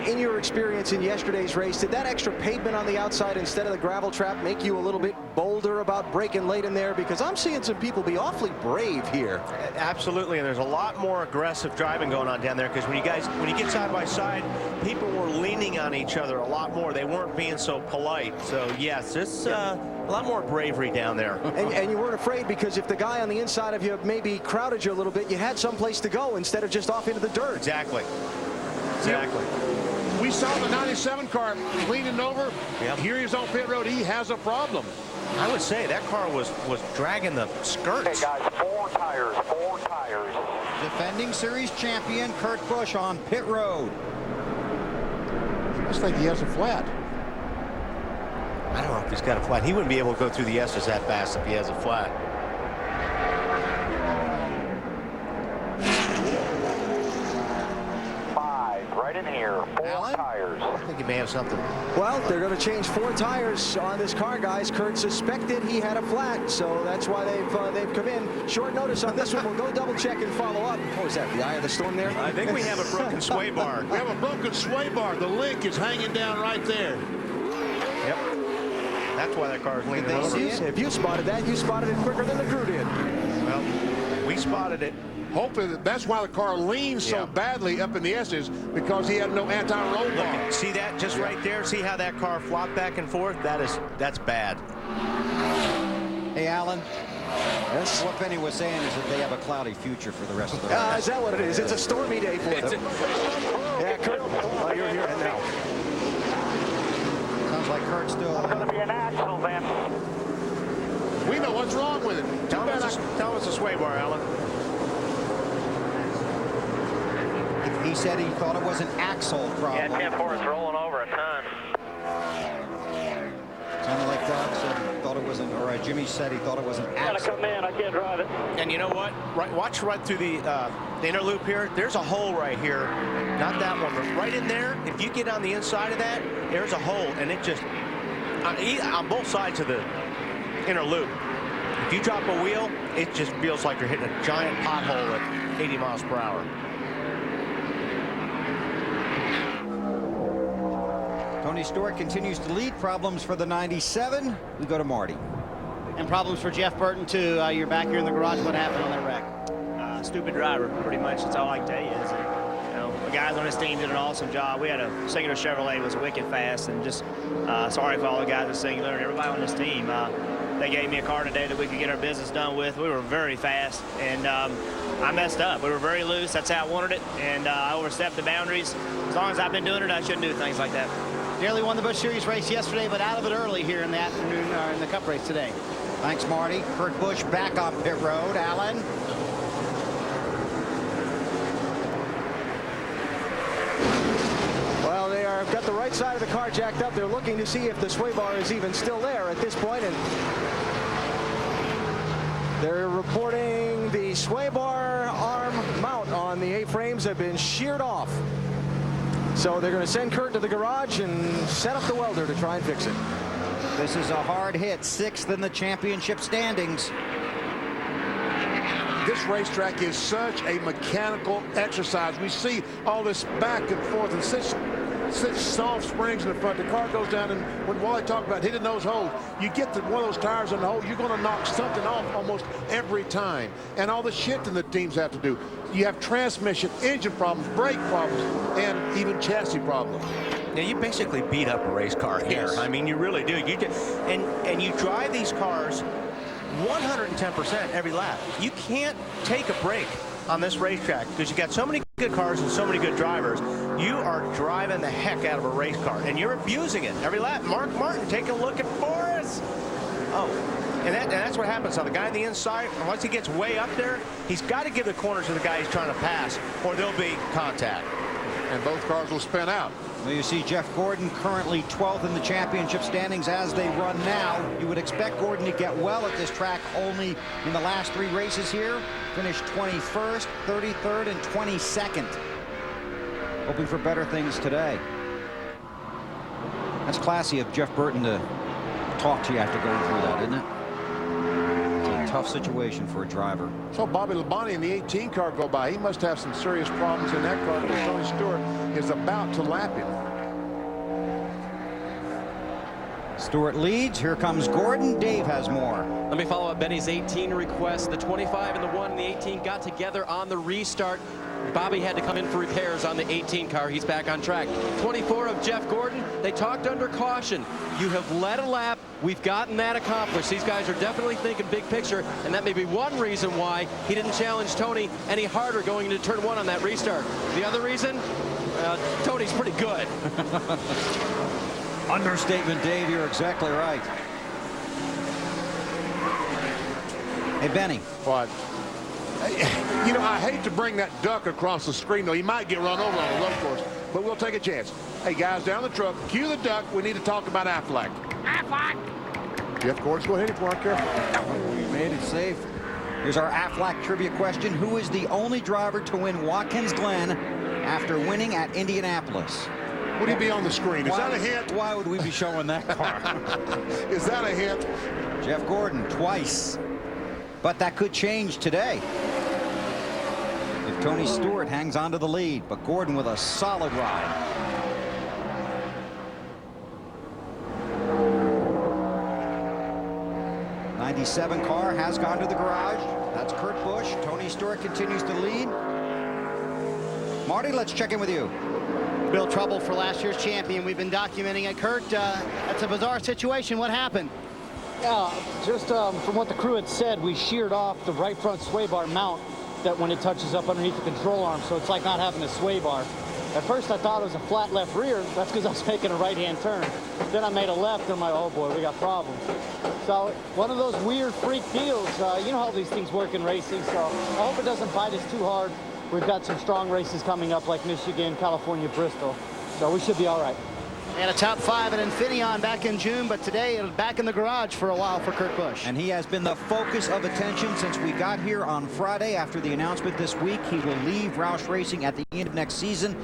In your experience in yesterday's race, did that extra pavement on the outside instead of the gravel trap make you a little bit bolder about braking late in there? Because I'm seeing some people be awfully brave here. Absolutely, and there's a lot more aggressive driving going on down there, because when you get side by side, people were leaning on each other a lot more. They weren't being so polite. So yes, it's a lot more bravery down there. And you weren't afraid, because if the guy on the inside of you maybe crowded you a little bit, you had some place to go instead of just off into the dirt. Exactly. Exactly. We saw the 97 car leaning over. Yep. Here he's on pit road. He has a problem. I would say that car was dragging the skirts. Hey guys, 4 tires, 4 tires. Defending series champion Kurt Busch on pit road. I just think he has a flat. I don't know if he's got a flat. He wouldn't be able to go through the S's that fast if he has a flat. Right in here, 4 tires. I think he may have something. Well, they're going to change 4 tires on this car, guys. Kurt suspected he had a flat, so that's why they've come in. Short notice on this one. We'll go double check and follow up. What was that, the eye of the storm there? I think we have a broken sway bar. We have a broken sway bar. The link is hanging down right there. Yep. That's why that car is leaning over. If you spotted that, you spotted it quicker than the crew did. Well, we spotted it. Hopefully that's why the car leans so badly up in the S's, because he had no anti-roll bar. See that just right there? See how that car flopped back and forth? That's bad. Hey, Alan. Yes. What Benny was saying is that they have a cloudy future for the rest of the race. Is that what it is? It's a stormy day for them. Yeah, Kurt. Oh, you're here now. Sounds like Kurt's still. It's going to be an axle then. We know what's wrong with it. Tell us the sway bar, Alan. He said he thought it was an axle problem. Yeah, 10-4 is rolling over a ton. Sounded like Doug said he thought it was an, or Jimmy said he thought it was an Gotta axle. come in, I can't drive it. And you know what? Watch right through the inner loop here. There's a hole right here. Not that one, but right in there. If you get on the inside of that, there's a hole, and it just on both sides of the inner loop. If you drop a wheel, it just feels like you're hitting a giant pothole at 80 miles per hour. Tony Stewart continues to lead. Problems for the 97. We go to Marty. And problems for Jeff Burton, too. You're back here in the garage. What happened on that wreck? Stupid driver, pretty much. That's all I can tell you. Is that, the guys on his team did an awesome job. We had a singular Chevrolet, was wicked fast, and just sorry for all the guys at Singular and everybody on this team. They gave me a car today that we could get our business done with. We were very fast, and I messed up. We were very loose. That's how I wanted it, and I overstepped the boundaries. As long as I've been doing it, I shouldn't do things like that. Nearly won the Busch Series race yesterday, but out of it early here in the afternoon, in the Cup race today. Thanks, Marty. Kurt Busch back on pit road. Alan. Well, they are got the right side of the car jacked up. They're looking to see if the sway bar is even still there at this point, and they're reporting the sway bar arm mount on the A-frames have been sheared off. So they're going to send Kurt to the garage and set up the welder to try and fix it. This is a hard hit, 6th in the championship standings. This racetrack is such a mechanical exercise. We see all this back and forth and such soft springs in the front. The car goes down, and when Wally talked about hitting those holes, you get one of those tires in the hole, you're going to knock something off almost every time. And all the shifting that teams have to do. You have transmission, engine problems, brake problems, and even chassis problems. Now you basically beat up a race car here. Yes. I mean, you really do. And you drive these cars 110% every lap. You can't take a break on this racetrack because you got so many good cars and so many good drivers. You are driving the heck out of a race car, and you're abusing it every lap. Mark Martin, take a look at Forrest. Oh, and that's what happens. Now the guy on the inside, once he gets way up there, he's got to give the corner to the guy he's trying to pass, or there'll be contact. And both cars will spin out. Well, you see Jeff Gordon currently 12th in the championship standings as they run now. You would expect Gordon to get well at this track, only in the last 3 races here. Finished 21st, 33rd, and 22nd. Hoping for better things today. That's classy of Jeff Burton to talk to you after going through that, isn't it? To tough situation for a driver. So Bobby Labonte in the 18 car go by. He must have some serious problems in that car because Tony Stewart is about to lap him. Stewart leads. Here comes Gordon. Dave has more. Let me follow up Benny's 18 request. The 25 and the 1 and the 18 got together on the restart. Bobby had to come in for repairs on the 18 car. He's back on track. 24 of Jeff Gordon. They talked under caution. You have led a lap. We've gotten that accomplished. These guys are definitely thinking big picture, and that may be one reason why he didn't challenge Tony any harder going into turn 1 on that restart. The other reason, Tony's pretty good. Understatement, Dave. You're exactly right. Hey, Benny. What? You know, I hate to bring that duck across the screen, though. He might get run over on a road course, but we'll take a chance. Hey, guys, down the truck, cue the duck. We need to talk about Aflac. Aflac! Jeff Gordon, go ahead if you want, careful. We made it safe. Here's our Aflac trivia question. Who is the only driver to win Watkins Glen after winning at Indianapolis? Would he be on the screen? Is that a hint? Why would we be showing that car? Is that a hint? Jeff Gordon twice. But that could change today if Tony Stewart hangs on to the lead. But Gordon with a solid ride. '97 car has gone to the garage. That's Kurt Busch. Tony Stewart continues to lead. Marty, let's check in with you. Real trouble for last year's champion. We've been documenting it. Kurt, that's a bizarre situation. What happened? Yeah, just from what the crew had said, we sheared off the right front sway bar mount that when it touches up underneath the control arm, so it's like not having a sway bar. At first I thought it was a flat left rear. That's because I was making a right-hand turn. Then I made a left, and I'm like, oh boy, we got problems. So one of those weird freak deals. You know how these things work in racing, so I hope it doesn't bite us too hard. We've got some strong races coming up like Michigan, California, Bristol, so we should be all right. And a top 5 at Infineon back in June, but today back in the garage for a while for Kurt Busch. And he has been the focus of attention since we got here on Friday. After the announcement this week, he will leave Roush Racing at the end of next season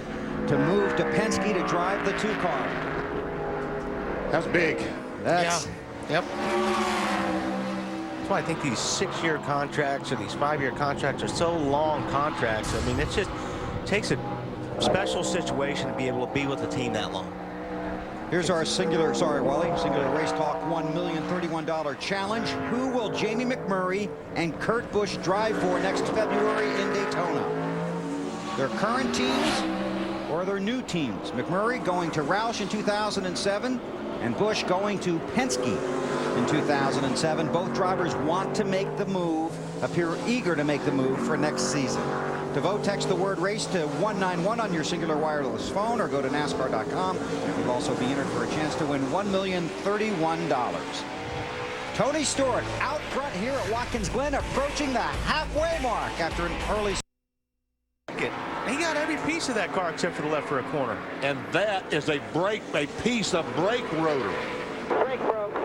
to move to Penske to drive the 2-car. That's big. That's, Yep. That's why I think these 6-year contracts or these 5-year contracts are so long contracts. I mean, it just takes a special situation to be able to be with a team that long. Here's our singular Race Talk $1,031 challenge. Who will Jamie McMurray and Kurt Busch drive for next February in Daytona? Their current teams or their new teams? McMurray going to Roush in 2007 and Busch going to Penske in 2007. Both drivers want to make the move, appear eager to make the move for next season. To vote, text the word race to 191 on your Singular wireless phone or go to NASCAR.com. You'll also be entered for a chance to win $1,031. Tony Stewart out front here at Watkins Glen, approaching the halfway mark after an early. He got every piece of that car except for the left rear corner. And that is a piece of brake rotor. Brake broke.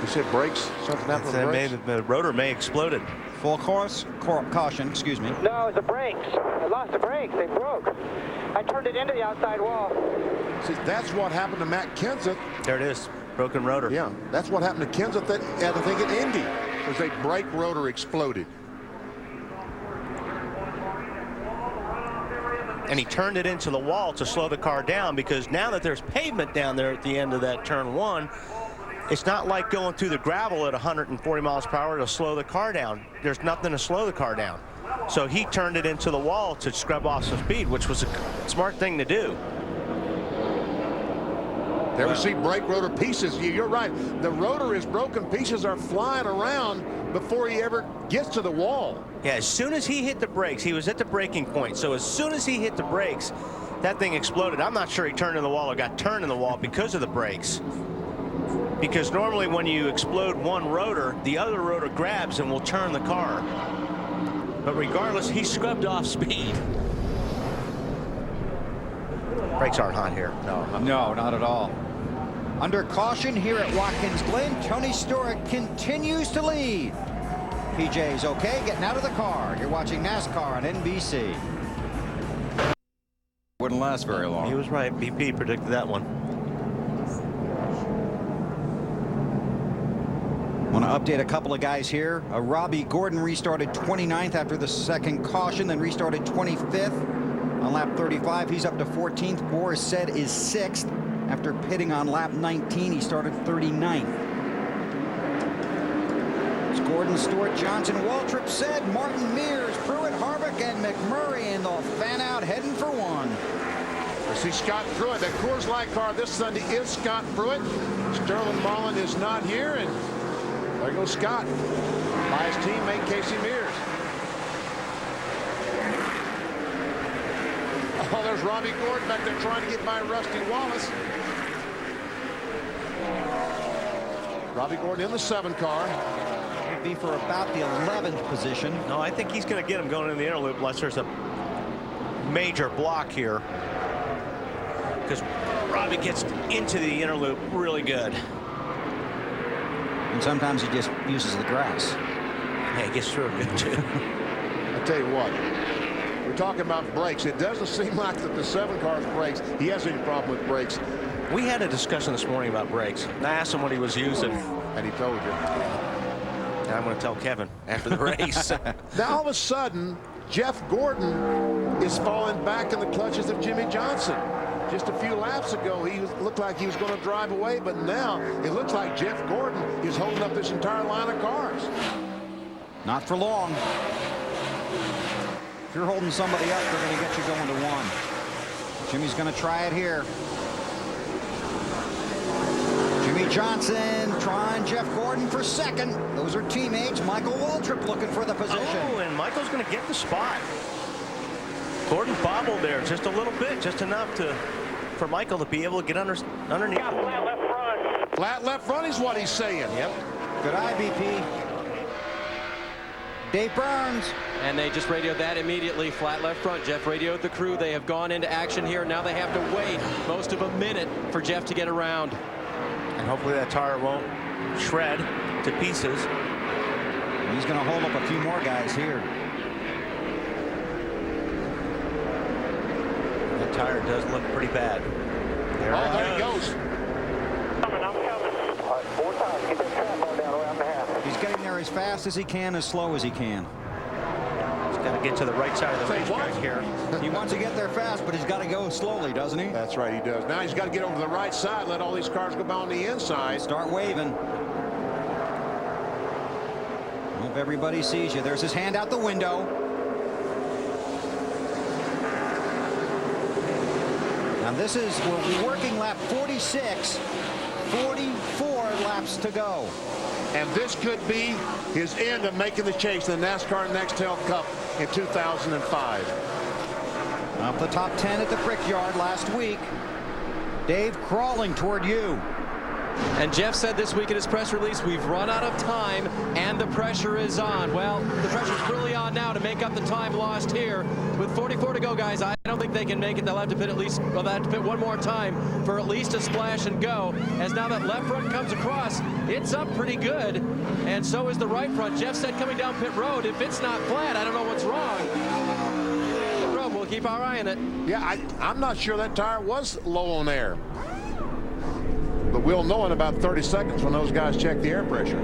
You said brakes? Something happened with the brakes? The rotor may have exploded. Full course, caution, excuse me. No, the brakes. I lost the brakes. They broke. I turned it into the outside wall. See, that's what happened to Matt Kenseth. There it is. Broken rotor. Yeah, that's what happened to Kenseth at I think at Indy. Was a brake rotor exploded. And he turned it into the wall to slow the car down, because now that there's pavement down there at the end of that turn 1, it's not like going through the gravel at 140 miles per hour to slow the car down. There's nothing to slow the car down. So he turned it into the wall to scrub off some speed, which was a smart thing to do. Ever see brake rotor pieces? You're right. The rotor is broken. Pieces are flying around before he ever gets to the wall. Yeah, as soon as he hit the brakes, he was at the braking point. So as soon as he hit the brakes, that thing exploded. I'm not sure he turned in the wall or got turned in the wall because of the brakes. Because normally when you explode one rotor, the other rotor grabs and will turn the car. But regardless, he scrubbed off speed. Brakes aren't hot here. No, not at all. Under caution here at Watkins Glen, Tony Stewart continues to lead. PJ's okay, getting out of the car. You're watching NASCAR on NBC. Wouldn't last very long. He was right. BP predicted that one. Want to update a couple of guys here. Robbie Gordon restarted 29th after the second caution, then restarted 25th on lap 35. He's up to 14th. Boris said is 6th after pitting on lap 19. He started 39th. It's Gordon, Stewart, Johnson, Waltrip, said, Martin, Mears, Pruitt, Harvick, and McMurray, and they'll fan out heading for one. I see Scott Pruitt. That Coors Light car this Sunday is Scott Pruitt. Sterling Mullen is not here, and there goes Scott by his teammate Casey Mears. Oh, there's Robbie Gordon back there trying to get by Rusty Wallace. Robbie Gordon in the 7 car. Would be for about the 11th position. No, I think he's going to get him going in the interloop unless there's a major block here, because Robbie gets into the interloop really good. And sometimes he just uses the grass. Yeah, he gets through it good too. I'll tell you what, we're talking about brakes. It doesn't seem like that the 7 car's brakes, he has any problem with brakes. We had a discussion this morning about brakes. I asked him what he was using, and he told you. And I'm going to tell Kevin after the race. Now all of a sudden, Jeff Gordon is falling back in the clutches of Jimmy Johnson. Just a few laps ago, he looked like he was going to drive away, but now it looks like Jeff Gordon is holding up this entire line of cars. Not for long. If you're holding somebody up, they're going to get you going to 1. Jimmy's going to try it here. Jimmy Johnson trying Jeff Gordon for 2nd. Those are teammates. Michael Waltrip looking for the position. Oh, and Michael's going to get the spot. Gordon bobbled there just a little bit, just enough for Michael to be able to get underneath. Flat left front. Flat left front is what he's saying. Yep. Good eye, BP. Dave Burns. And they just radioed that immediately. Flat left front. Jeff radioed the crew. They have gone into action here. Now they have to wait most of a minute for Jeff to get around. And hopefully that tire won't shred to pieces. He's going to hold up a few more guys here. That tire does look pretty bad. There he goes. Coming, I'm coming. All right, 4 times. Get that trap bar down around the half. He's getting there as fast as he can, as slow as he can. He's got to get to the right side of the racetrack here. He wants to get there fast, but he's got to go slowly, doesn't he? That's right, he does. Now he's got to get over to the right side, let all these cars go by on the inside. Start waving. Hope everybody sees you. There's his hand out the window. Now this is, we're working lap 46. 44 laps to go. And this could be his end of making the chase in the NASCAR Nextel Cup in 2005. Off the top 10 at the Brickyard last week. Dave crawling toward you. And Jeff said this week in his press release, we've run out of time and the pressure is on. Well, the pressure's really on now to make up the time lost here. With 44 to go, guys, I don't think they can make it. They'll have to pit at least, well, they'll have to pit one more time for at least a splash and go. As now that left front comes across, it's up pretty good. And so is the right front. Jeff said coming down pit road, if it's not flat, I don't know what's wrong. We'll keep our eye on it. Yeah, I'm not sure that tire was low on air. But we'll know in about 30 seconds when those guys check the air pressure.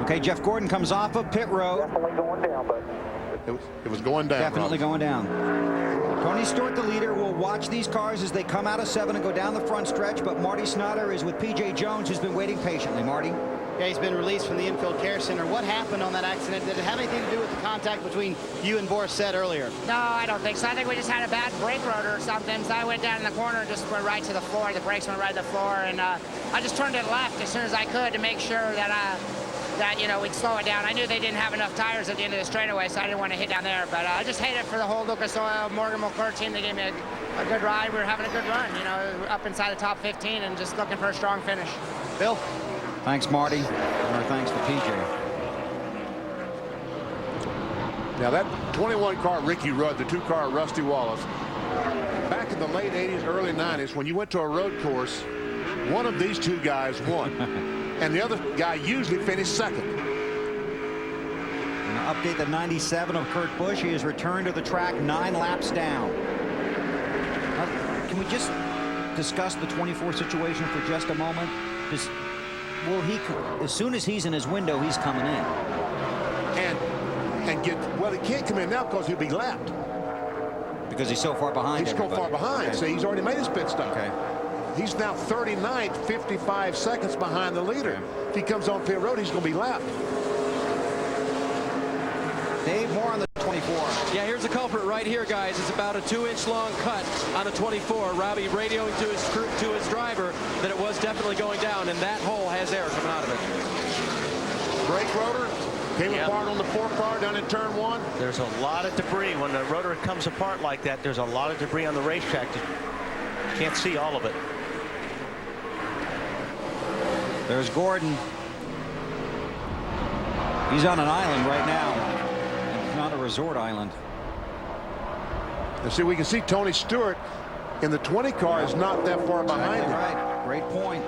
Okay, Jeff Gordon comes off of pit road. Definitely going down, but It was going down. Definitely going down. Tony Stewart, the leader, will watch these cars as they come out of 7 and go down the front stretch, but Marty Snyder is with P.J. Jones, who's been waiting patiently. Marty? Yeah, he's been released from the infield care center. What happened on that accident? Did it have anything to do with the contact between you and Boris said earlier? No, I don't think so. I think we just had a bad brake rotor or something. So I went down in the corner and just went right to the floor. The brakes went right to the floor, and I just turned it left as soon as I could to make sure that you know, we'd slow it down. I knew they didn't have enough tires at the end of the straightaway, so I didn't want to hit down there. But I just hate it for the whole Lucas Oil Morgan McClure team. They gave me a good ride. We were having a good run, you know, up inside the top 15 and just looking for a strong finish. Bill? Thanks, Marty. And our thanks to PJ. Now that 21 car Ricky Rudd, the 2 car Rusty Wallace, back in the late 80s, early 90s, when you went to a road course, one of these 2 guys won. And the other guy usually finished second. And update the 97 of Kurt Busch. He has returned to the track 9 laps down. Can we just discuss the 24 situation for just a moment? Will he, as soon as he's in his window, he's coming in? And well, he can't come in now because he'll be lapped. Because he's so far behind. He's so far behind. Okay. So he's already made his pit stop. Okay. He's now 39th, 55 seconds behind the leader. If he comes on pit road, he's going to be lapped. Dave, more on the 24. Yeah, here's the culprit right here, guys. It's about a 2-inch long cut on the 24. Robbie radioing to his driver that it was definitely going down, and that hole has air coming out of it. Brake rotor came apart on the 4-car down in turn 1. There's a lot of debris. When the rotor comes apart like that, there's a lot of debris on the racetrack. You can't see all of it. There's Gordon. He's on an island right now. It's not a resort island. And see, we can see Tony Stewart in the 20 car is not that far behind him. Right. Great point.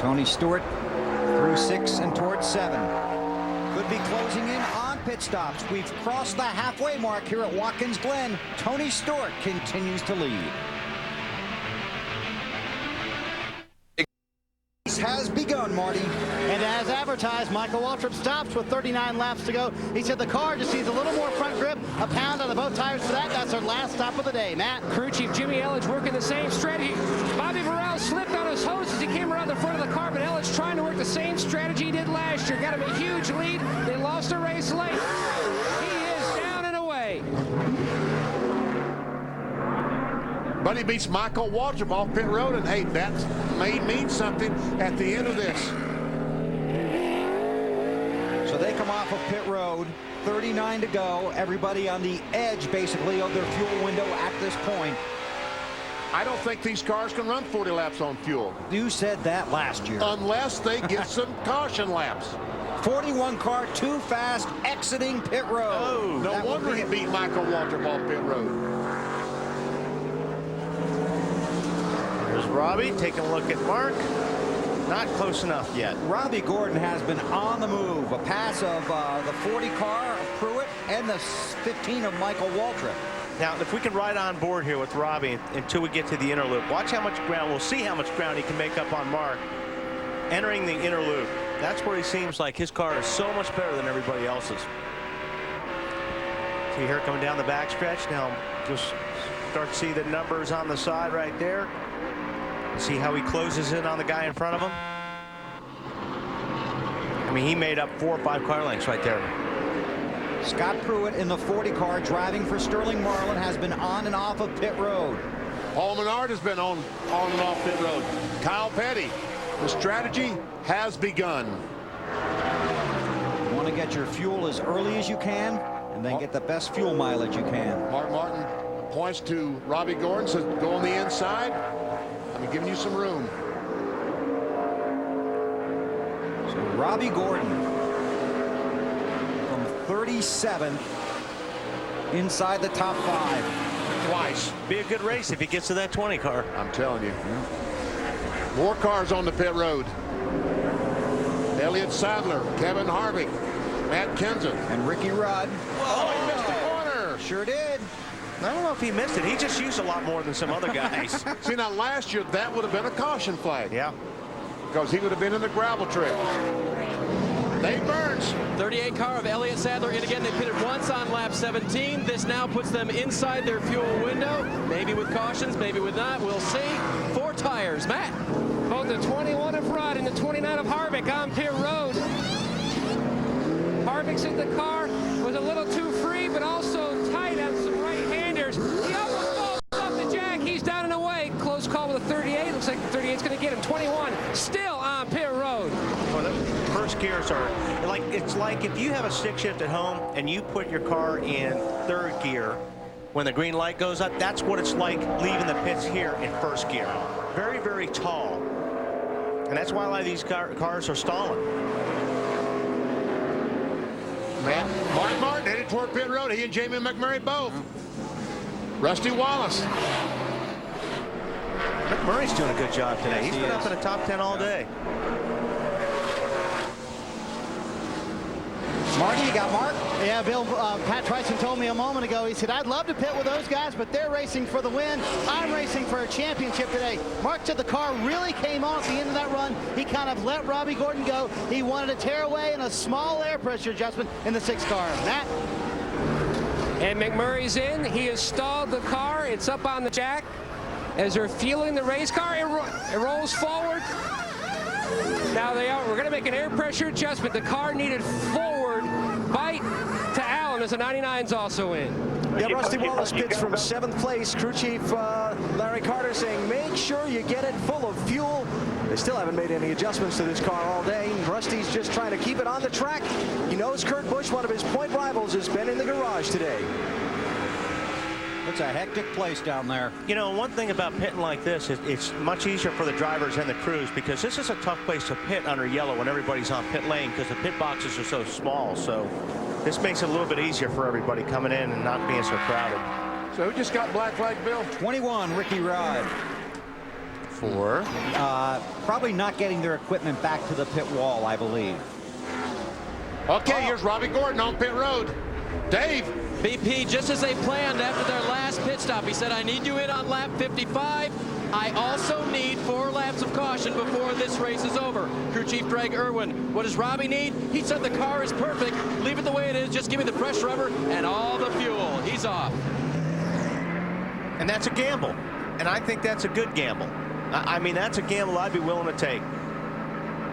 Tony Stewart through 6 and towards 7. Could be closing in on pit stops. We've crossed the halfway mark here at Watkins Glen. Tony Stewart continues to lead. Has begun, Marty. And as advertised, Michael Waltrip stops with 39 laps to go. He said the car just needs a little more front grip, a pound on the both tires for that. That's our last stop of the day. Matt. Crew Chief Jimmy Elledge working the same strategy. Bobby Burrell slipped on his hose as he came around the front of the car, but Elledge trying to work the same strategy he did last year. Got him a huge lead. They lost the race late. He is down and away. But he beats Michael Waltrip off pit road, and hey, that may mean something at the end of this. So they come off of pit road, 39 to go. Everybody on the edge, basically, of their fuel window at this point. I don't think these cars can run 40 laps on fuel. You said that last year. Unless they get some caution laps. 41 car too fast exiting pit road. Oh, no wonder he beat Michael Waltrip off pit road. There's Robbie taking a look at Mark. Not close enough yet. Robbie Gordon has been on the move. A pass of the 40 car of Pruitt and the 15 of Michael Waltrip. Now, if we can ride on board here with Robbie until we get to the inner loop, watch how much ground, we'll see how much ground he can make up on Mark entering the inner loop. That's where he seems like his car is so much better than everybody else's. See here coming down the backstretch. Now, just start to see the numbers on the side right there. See how he closes in on the guy in front of him. I mean, he made up 4 or 5 car lengths right there. Scott Pruitt in the 40 car driving for Sterling Marlin has been on and off of pit road. Paul Menard has been on and off pit road. Kyle Petty, the strategy has begun. You want to get your fuel as early as you can and then get the best fuel mileage you can. Mark Martin points to Robbie Gordon, says go on the inside. I'm giving you some room. So Robbie Gordon from 37th inside the top 5. Twice. Be a good race if he gets to that 20 car. I'm telling you. More cars on the pit road. Elliott Sadler, Kevin Harvick, Matt Kenseth. And Ricky Rudd. Oh, he missed the corner. Sure did. I don't know if he missed it. He just used a lot more than some other guys. See, now last year that would have been a caution flag. Yeah. Because he would have been in the gravel trail. Dave Burns. 38 car of Elliott Sadler in again. They pitted once on lap 17. This now puts them inside their fuel window. Maybe with cautions, maybe with not. We'll see. 4 tires. Matt. Both the 21 of Rudd and the 29 of Harvick on pit road. Harvick's in the car, was a little too free, but also tight on some right-handers. He almost falls off the jack. He's down and away. Close call with a 38. Looks like the 38's going to get him. 21 still on pit road. Well, the first gears are like, it's like if you have a stick shift at home and you put your car in 3rd gear when the green light goes up, that's what it's like leaving the pits here in 1st gear. Very, very tall. And that's why a lot of these cars are stalling. Mark Martin headed toward pit road. He and Jamie McMurray both. Rusty Wallace. McMurray's doing a good job today. He's been up in the top 10 all day. Marty, you got Mark? Yeah, Bill, Pat Tryson told me a moment ago, he said, I'd love to pit with those guys, but they're racing for the win. I'm racing for a championship today. Mark said the car really came on at the end of that run. He kind of let Robbie Gordon go. He wanted to tear away in a small air pressure adjustment in the 6 car. Matt? And McMurray's in. He has stalled the car. It's up on the jack. As they're fueling the race car, it rolls forward. Now we're going to make an air pressure adjustment. The car needed forward bite to Allen as the 99's also in. Yeah, Rusty Wallace pits from 7th place. Crew Chief Larry Carter saying, make sure you get it full of fuel. They still haven't made any adjustments to this car all day. Rusty's just trying to keep it on the track. He knows Kurt Busch, one of his point rivals, has been in the garage today. It's a hectic place down there. You know, one thing about pitting like this, it's much easier for the drivers and the crews because this is a tough place to pit under yellow when everybody's on pit lane because the pit boxes are so small. So this makes it a little bit easier for everybody coming in and not being so crowded. So who just got black flag, Bill? 21, Ricky Rod. 4. Probably not getting their equipment back to the pit wall, I believe. Okay, here's Robbie Gordon on pit road. Dave. BP, just as they planned after their last pit stop, he said, I need you in on lap 55. I also need 4 laps of caution before this race is over. Crew Chief Greg Irwin, what does Robbie need? He said the car is perfect. Leave it the way it is. Just give me the fresh rubber and all the fuel. He's off. And that's a gamble. And I think that's a good gamble. I mean, that's a gamble I'd be willing to take.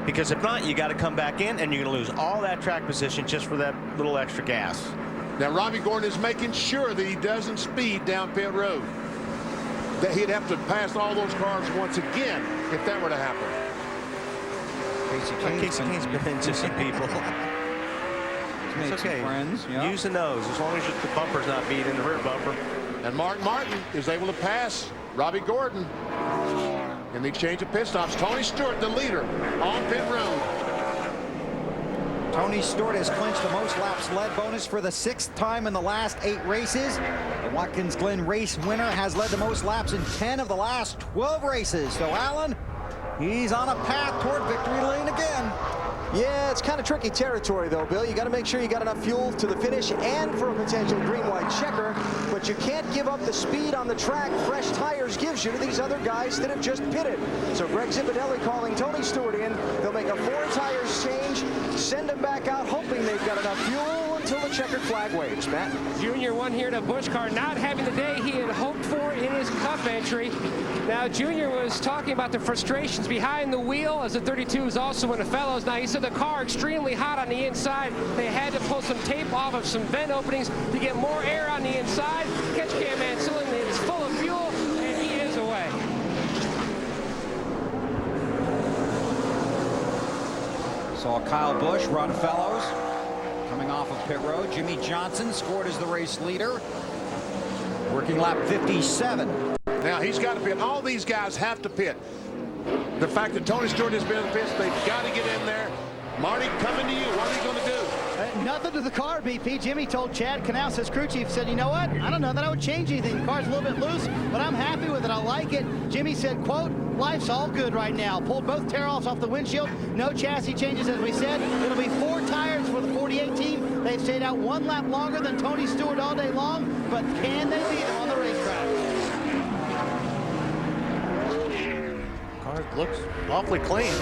Because if not, you got to come back in and you're going to lose all that track position just for that little extra gas. Now, Robbie Gordon is making sure that he doesn't speed down pit road. That he'd have to pass all those cars once again if that were to happen. Casey Kane's been into some people. It's okay. Friends, yeah. Use the nose as long as the bumper's not beat in the rear bumper. And Mark Martin is able to pass Robbie Gordon in the change of pit stops. Tony Stewart, the leader, on pit road. Tony Stewart has clinched the most laps led bonus for the 6th time in the last 8 races. The Watkins Glen race winner has led the most laps in 10 of the last 12 races. So Allen, he's on a path toward victory lane again. Yeah, it's kind of tricky territory, though, Bill. You got to make sure you got enough fuel to the finish and for a potential green-white checker, but you can't give up the speed on the track fresh tires gives you to these other guys that have just pitted. So Greg Zipadelli calling Tony Stewart in. They'll make a 4 tires change, send him back out, hoping they've got enough fuel until the checkered flag waves. Matt? Junior won here in a Busch car, not having the day he had hoped for in his Cup entry. Now, Junior was talking about the frustrations behind the wheel, as the 32 is also in the fellows. Now, he said the car extremely hot on the inside. They had to pull some tape off of some vent openings to get more air on the inside. Catch cam man is full of fuel, and he is away. Saw Kyle Busch run fellows. Coming off of pit road, Jimmy Johnson scored as the race leader. Working lap 57. Now he's got to pit. All these guys have to pit. The fact that Tony Stewart has been in the pits, they've got to get in there. Marty, coming to you. What are you going to do? Nothing to the car, BP. Jimmy told Chad Canals, his crew chief, said, you know what? I don't know that I would change anything. The car's a little bit loose, but I'm happy with it. I like it. Jimmy said, quote, life's all good right now. Pulled both tear-offs off the windshield. No chassis changes, as we said. It'll be 4 tires for the 48 team. They've stayed out 1 lap longer than Tony Stewart all day long, but can they beat him on the racetrack? Car looks awfully clean.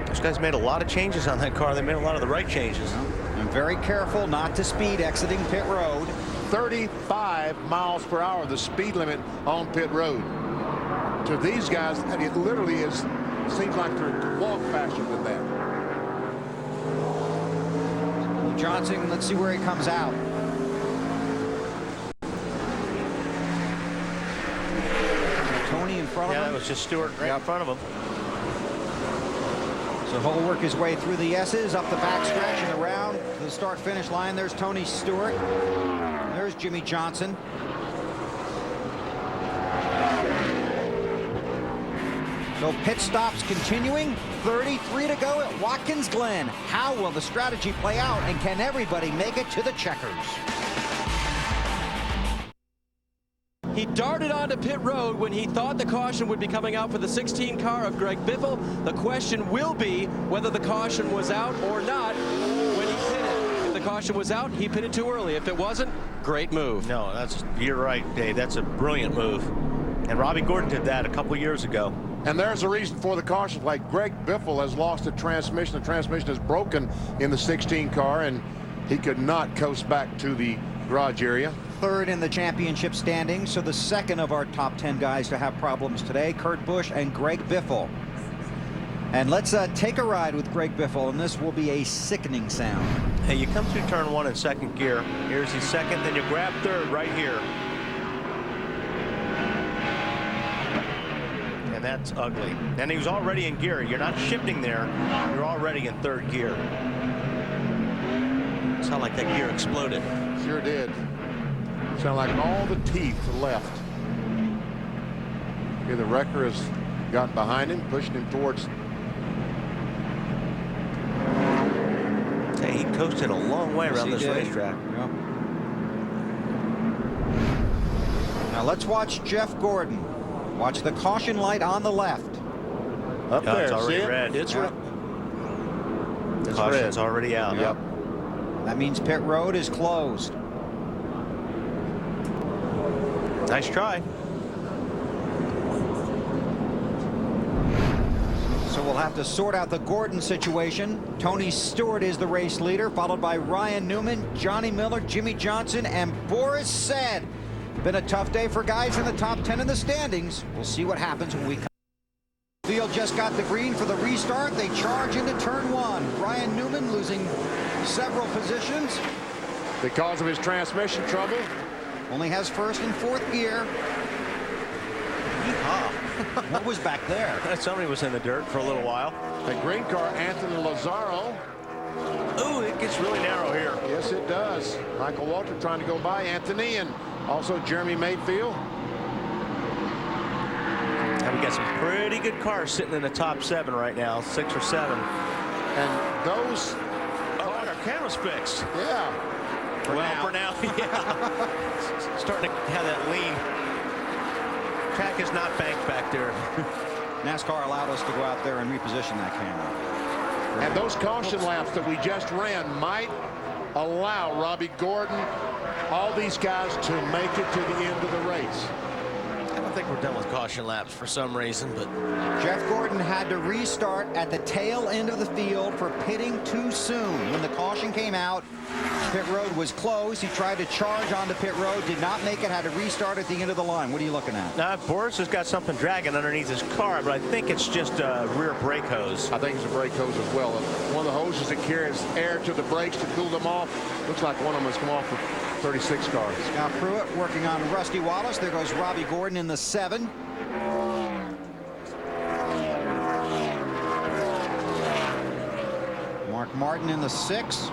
Those guys made a lot of changes on that car. They made a lot of the right changes. And very careful not to speed exiting pit road. 35 miles per hour, the speed limit on pit road. To these guys, it literally is, seems like they're walk faster than that. Johnson, let's see where he comes out. Tony in front of him. Yeah, that was just Stewart right in front of him. So he'll work his way through the S's, up the backstretch and around to the start-finish line. There's Tony Stewart. There's Jimmy Johnson. So pit stops continuing. 33 to go at Watkins Glen. How will the strategy play out, and can everybody make it to the checkers? He darted onto pit road when he thought the caution would be coming out for the 16 car of Greg Biffle. The question will be whether the caution was out or not when he pitted. If the caution was out, he pitted too early. If it wasn't, great move. No, you're right, Dave. That's a brilliant move. And Robbie Gordon did that a couple years ago. And there's a reason for the caution flag. Greg Biffle has lost a transmission. The transmission is broken in the 16 car, and he could not coast back to the garage area. Third in the championship standings, so the second of our top 10 guys to have problems today, Kurt Busch and Greg Biffle. And let's take a ride with Greg Biffle, and this will be a sickening sound. Hey, you come through turn 1 in second gear. Here's the second, then you grab third right here. And that's ugly. And he was already in gear. You're not shifting there. You're already in third gear. Sound like that gear exploded. Sure did. Sound like all the teeth left. Here the wrecker has gotten behind him, pushing him towards. Hey, he coasted a long way around this racetrack. Yep. Now let's watch Jeff Gordon. Watch the caution light on the left. Up there, it's already see it? red. It's red. The caution's already out. Yep. That means pit road is closed. Nice try. So we'll have to sort out the Gordon situation. Tony Stewart is the race leader, followed by Ryan Newman, Johnny Miller, Jimmy Johnson, and Boris Said. Been a tough day for guys in the top 10 in the standings. We'll see what happens when we come. Field just got the green for the restart. They charge into turn 1. Ryan Newman losing several positions. Because of his transmission trouble. Only has first and fourth gear. Yeehaw. What was back there? Somebody was in the dirt for a little while. The green car, Anthony Lazzaro. Ooh, it gets really narrow here. Yes, it does. Michael Walter trying to go by Anthony, and also Jeremy Mayfield. And we got some pretty good cars sitting in the top 7 right now, 6 or 7. And those. Oh, our camera's fixed. Yeah. For now, yeah. Starting to have that lean. Track is not banked back there. NASCAR allowed us to go out there and reposition that camera. And those caution laps that we just ran might allow Robbie Gordon, all these guys, to make it to the end of the race. I don't think we're done with caution laps for some reason, but Jeff Gordon had to restart at the tail end of the field for pitting too soon. When the caution came out, pit road was closed. He tried to charge onto pit road, did not make it, had to restart at the end of the line. What are you looking at? now Boris has got something dragging underneath his car, but I think it's just a rear brake hose. I think it's a brake hose as well. One of the hoses that carries air to the brakes to cool them off. Looks like one of them has come off the 36 car. Scott Pruitt working on Rusty Wallace. There goes Robbie Gordon in the 7. Mark Martin in the 6.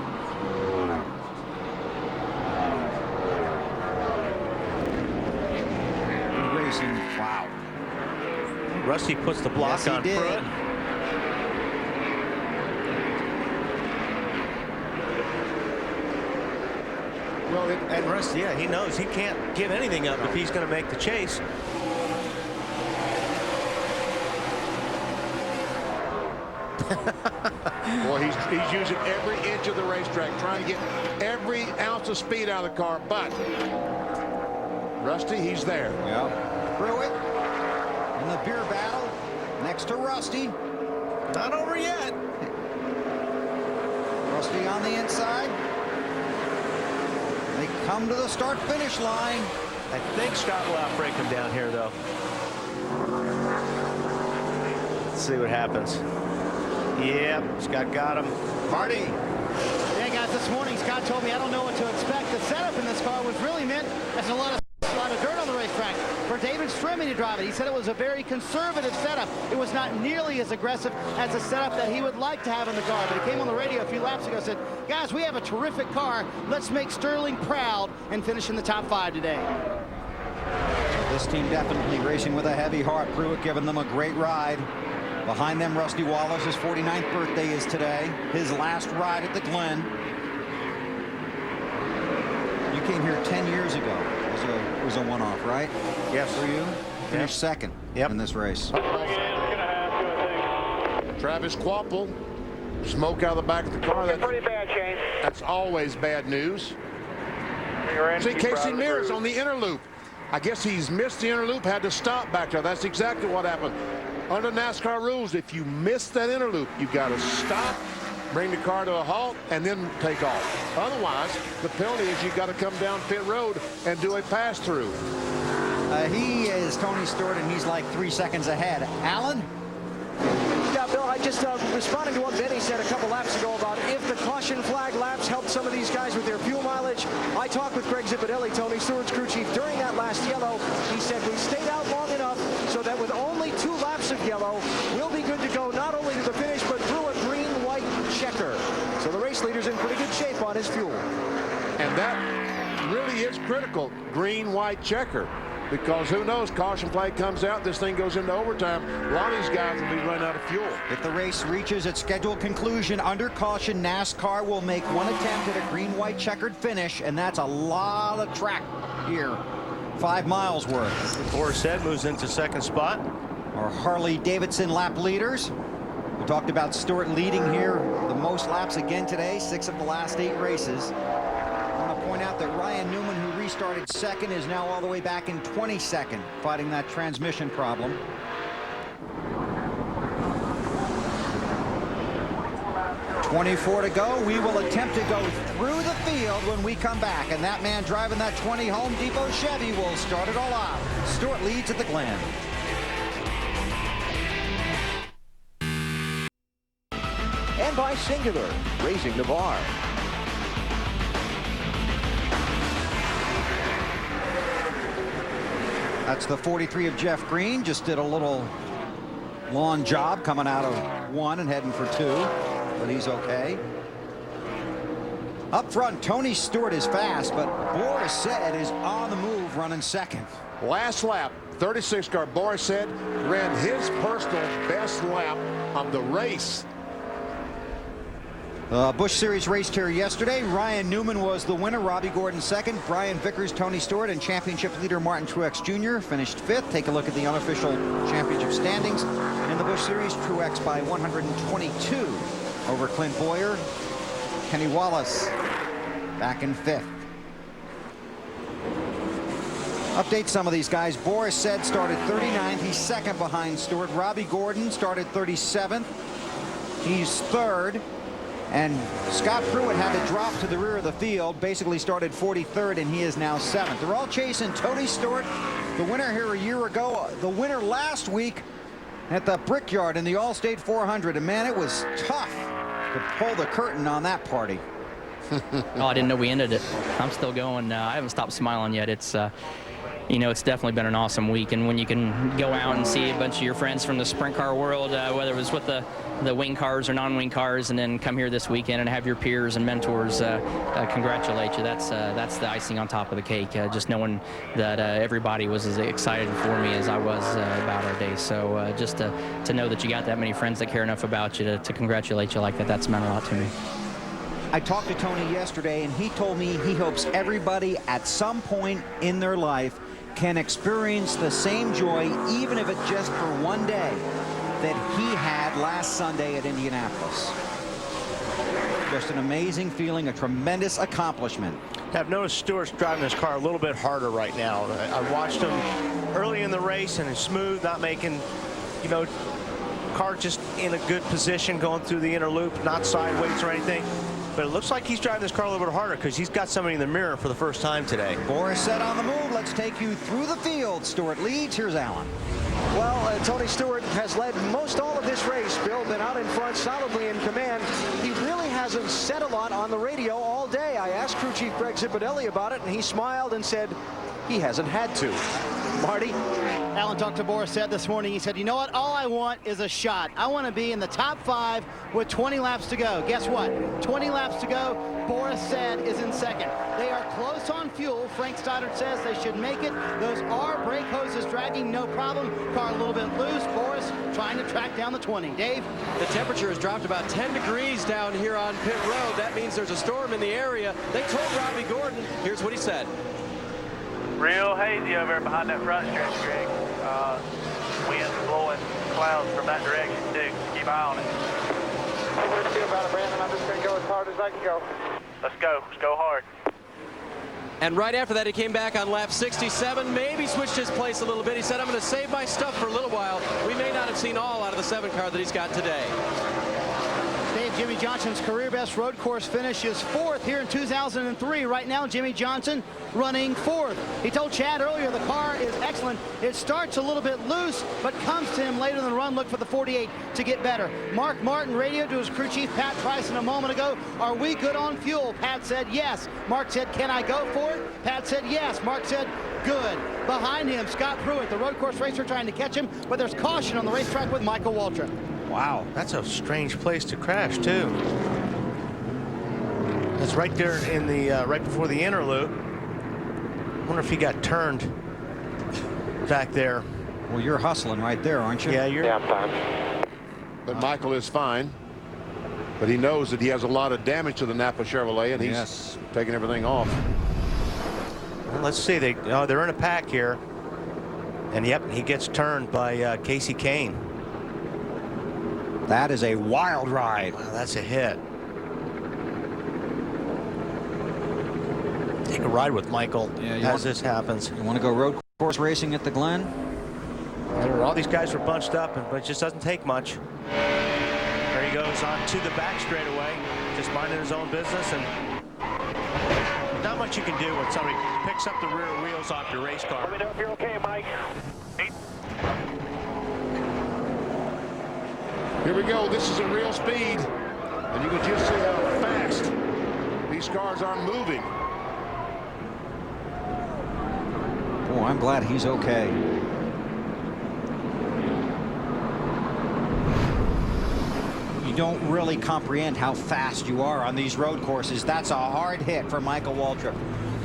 Racing, wow. Rusty puts the block on Pruitt. Well, and Rusty, yeah, he knows he can't give anything up if he's going to make the chase. Boy, he's using every inch of the racetrack, trying to get every ounce of speed out of the car. But Rusty, he's there. Yeah. Pruitt in the beer battle next to Rusty. Not over yet. Rusty on the inside. They come to the start-finish line. I think Scott will outbreak him down here, though. Let's see what happens. Yeah, Scott got him. Marty. Yeah, guys, this morning Scott told me I don't know what to expect. The setup in this car was really meant as a lot of dirt on the racetrack for David Stremme to drive it. He said it was a very conservative setup. It was not nearly as aggressive as the setup that he would like to have in the car. But he came on the radio a few laps ago and said, guys, we have a terrific car. Let's make Sterling proud and finish in the top 5 today. So this team definitely racing with a heavy heart. Pruitt giving them a great ride. Behind them, Rusty Wallace. His 49th birthday is today. His last ride at the Glen. You came here 10 years ago as a was a one-off, right? Yes. For you? Finished second in this race. Travis Quapple, smoke out of the back of the car. That's pretty bad, Shane. That's always bad news. See, Casey Mears on the inner loop. I guess he's missed the inner loop, had to stop back there. That's exactly what happened. Under NASCAR rules, if you miss that inner loop, you've got to stop, bring the car to a halt, and then take off. Otherwise, the penalty is you've got to come down pit road and do a pass-through. He is Tony Stewart, and he's like 3 seconds ahead. Alan? Yeah, Bill, I just responding to what Benny said a couple laps ago about if the caution flag laps helped some of these guys with their fuel mileage. I talked with Greg Zipadelli, Tony Stewart's crew chief, during that last yellow. He said we stayed out long enough so that with only 2 laps of yellow, we'll be good to go not only to the finish, but through a green-white checker. So the race leader's in pretty good shape on his fuel. And that really is critical, green-white checker. Because who knows, caution flag comes out, this thing goes into overtime. A lot of these guys will be running out of fuel. If the race reaches its scheduled conclusion under caution, NASCAR will make one attempt at a green-white checkered finish, and that's a lot of track here. 5 miles worth. Boris said moves into second spot. Our Harley-Davidson lap leaders. We talked about Stewart leading here the most laps again today, 6 of the last 8 races. I want to point out that Ryan Newman, who restarted second, is now all the way back in 22nd, fighting that transmission problem. .24 to go. We will attempt to go through the field when we come back, and that man driving that 20 Home Depot Chevy will start it all out. Stewart leads at the Glen. And by Singular, raising the bar. That's the 43 of Jeff Green. Just did a little lawn job coming out of 1 and heading for 2, but he's okay. Up front, Tony Stewart is fast, but Boris Said is on the move running second. Last lap, 36 car, Boris Said ran his personal best lap of the race. Busch Series raced here yesterday. Ryan Newman was the winner. Robbie Gordon second. Brian Vickers, Tony Stewart, and championship leader Martin Truex Jr. finished 5th. Take a look at the unofficial championship standings. In the Busch Series, Truex by 122 over Clint Boyer. Kenny Wallace back in 5th. Update some of these guys. Boris Said started 39th. He's second behind Stewart. Robbie Gordon started 37th. He's 3rd. And Scott Pruitt had to drop to the rear of the field, basically started 43rd, and he is now 7th. They're all chasing Tony Stewart, the winner here a year ago, the winner last week at the Brickyard in the Allstate 400. And man, it was tough to pull the curtain on that party. Oh, I didn't know we ended it. I'm still going. I haven't stopped smiling yet. It's you know, it's definitely been an awesome week, and when you can go out and see a bunch of your friends from the sprint car world, whether it was with the wing cars or non-wing cars, and then come here this weekend and have your peers and mentors congratulate you, that's the icing on top of the cake. Just knowing that everybody was as excited for me as I was about our day. So just to know that you got that many friends that care enough about you to congratulate you like that, that's meant a lot to me. I talked to Tony yesterday, and he told me he hopes everybody at some point in their life can experience the same joy, even if it's just for one day, that he had last Sunday at Indianapolis. Just an amazing feeling, a tremendous accomplishment. I've noticed Stewart's driving his car a little bit harder right now. I watched him early in the race, and it's smooth, not making, you know, car just in a good position going through the inner loop, not sideways or anything. But it looks like he's driving this car a little bit harder because he's got somebody in the mirror for the first time today. Boris Said on the move. Let's take you through the field. Stewart leads. Here's Alan. Well, Tony Stewart has led most all of this race. Bill, been out in front, solidly in command. He really hasn't said a lot on the radio all day. I asked crew chief Greg Zipadelli about it, and he smiled and said he hasn't had to. Marty? Alan talked to Boris Said this morning. He said, you know what? All I want is a shot. I want to be in the top 5 with 20 laps to go. Guess what? 20 laps to go. Boris Said is in second. They are close on fuel. Frank Stoddard says they should make it. Those are brake hoses dragging, no problem. Car a little bit loose. Boris trying to track down the 20. Dave? The temperature has dropped about 10 degrees down here on pit road. That means there's a storm in the area. They told Robbie Gordon. Here's what he said. Real hazy over there behind that front stretch, Greg. Winds blowing clouds from that direction, too. Keep an eye on it. What do you feel about it, Brandon? I'm just going to go as hard as I can go. Let's go. Let's go hard. And right after that, he came back on lap 67, maybe switched his place a little bit. He said, I'm going to save my stuff for a little while. We may not have seen all out of the 7 car that he's got today. Dave, Jimmy Johnson's career best road course finish is 4th here in 2003. Right now, Jimmy Johnson running 4th. He told Chad earlier the car is excellent. It starts a little bit loose, but comes to him later in the run. Look for the 48 to get better. Mark Martin radioed to his crew chief, Pat Trice, a moment ago. Are we good on fuel? Pat said yes. Mark said, can I go for it? Pat said yes. Mark said, good. Behind him, Scott Pruitt, the road course racer, trying to catch him, but there's caution on the racetrack with Michael Waltrip. Wow, that's a strange place to crash, too. It's right there in the right before the inner loop. I wonder if he got turned back there. Well, you're hustling right there, aren't you? Yeah, you're. I'm fine. But Michael is fine. But he knows that he has a lot of damage to the Napa Chevrolet, and he's taking everything off. Well, let's see. They're in a pack here. And yep, he gets turned by Casey Kane. That is a wild ride. Wow, that's a hit. Take a ride with Michael as this happens. You want to go road course racing at the Glen? All these guys are bunched up, but it just doesn't take much. There he goes on to the back straightaway, just minding his own business, and not much you can do when somebody picks up the rear wheels off your race car. Let me know if you're okay, Mike. Here we go. This is a real speed. And you can just see how fast these cars are moving. Oh, I'm glad he's okay. You don't really comprehend how fast you are on these road courses. That's a hard hit for Michael Waltrip.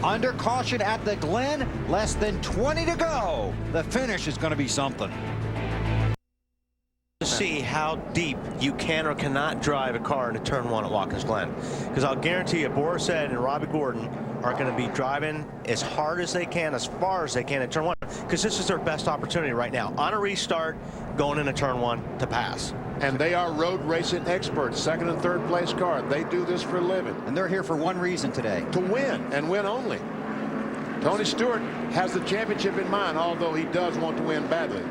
Under caution at the Glen, less than 20 to go. The finish is going to be something. To see how deep you can or cannot drive a car into turn 1 at Watkins Glen, because I'll guarantee you Boris Said and Robbie Gordon are going to be driving as hard as they can, as far as they can at turn 1, because this is their best opportunity right now on a restart going into turn 1 to pass. And they are road racing experts, 2nd and 3rd place car. They do this for a living. And they're here for one reason today. To win, and win only. Tony Stewart has the championship in mind, although he does want to win badly.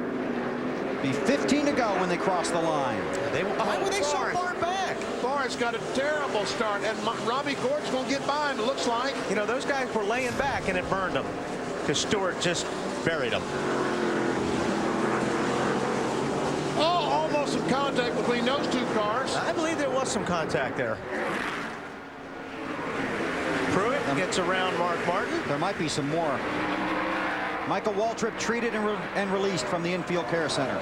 Be 15 to go when they cross the line. Why were they so far back? Forrest got a terrible start, and Robbie Gordon's going to get by him, it looks like. You know, those guys were laying back, and it burned them, because Stewart just buried them. Oh, almost some contact between those two cars. I believe there was some contact there. Pruitt gets around Mark Martin. There might be some more. Michael Waltrip treated and released from the infield care center.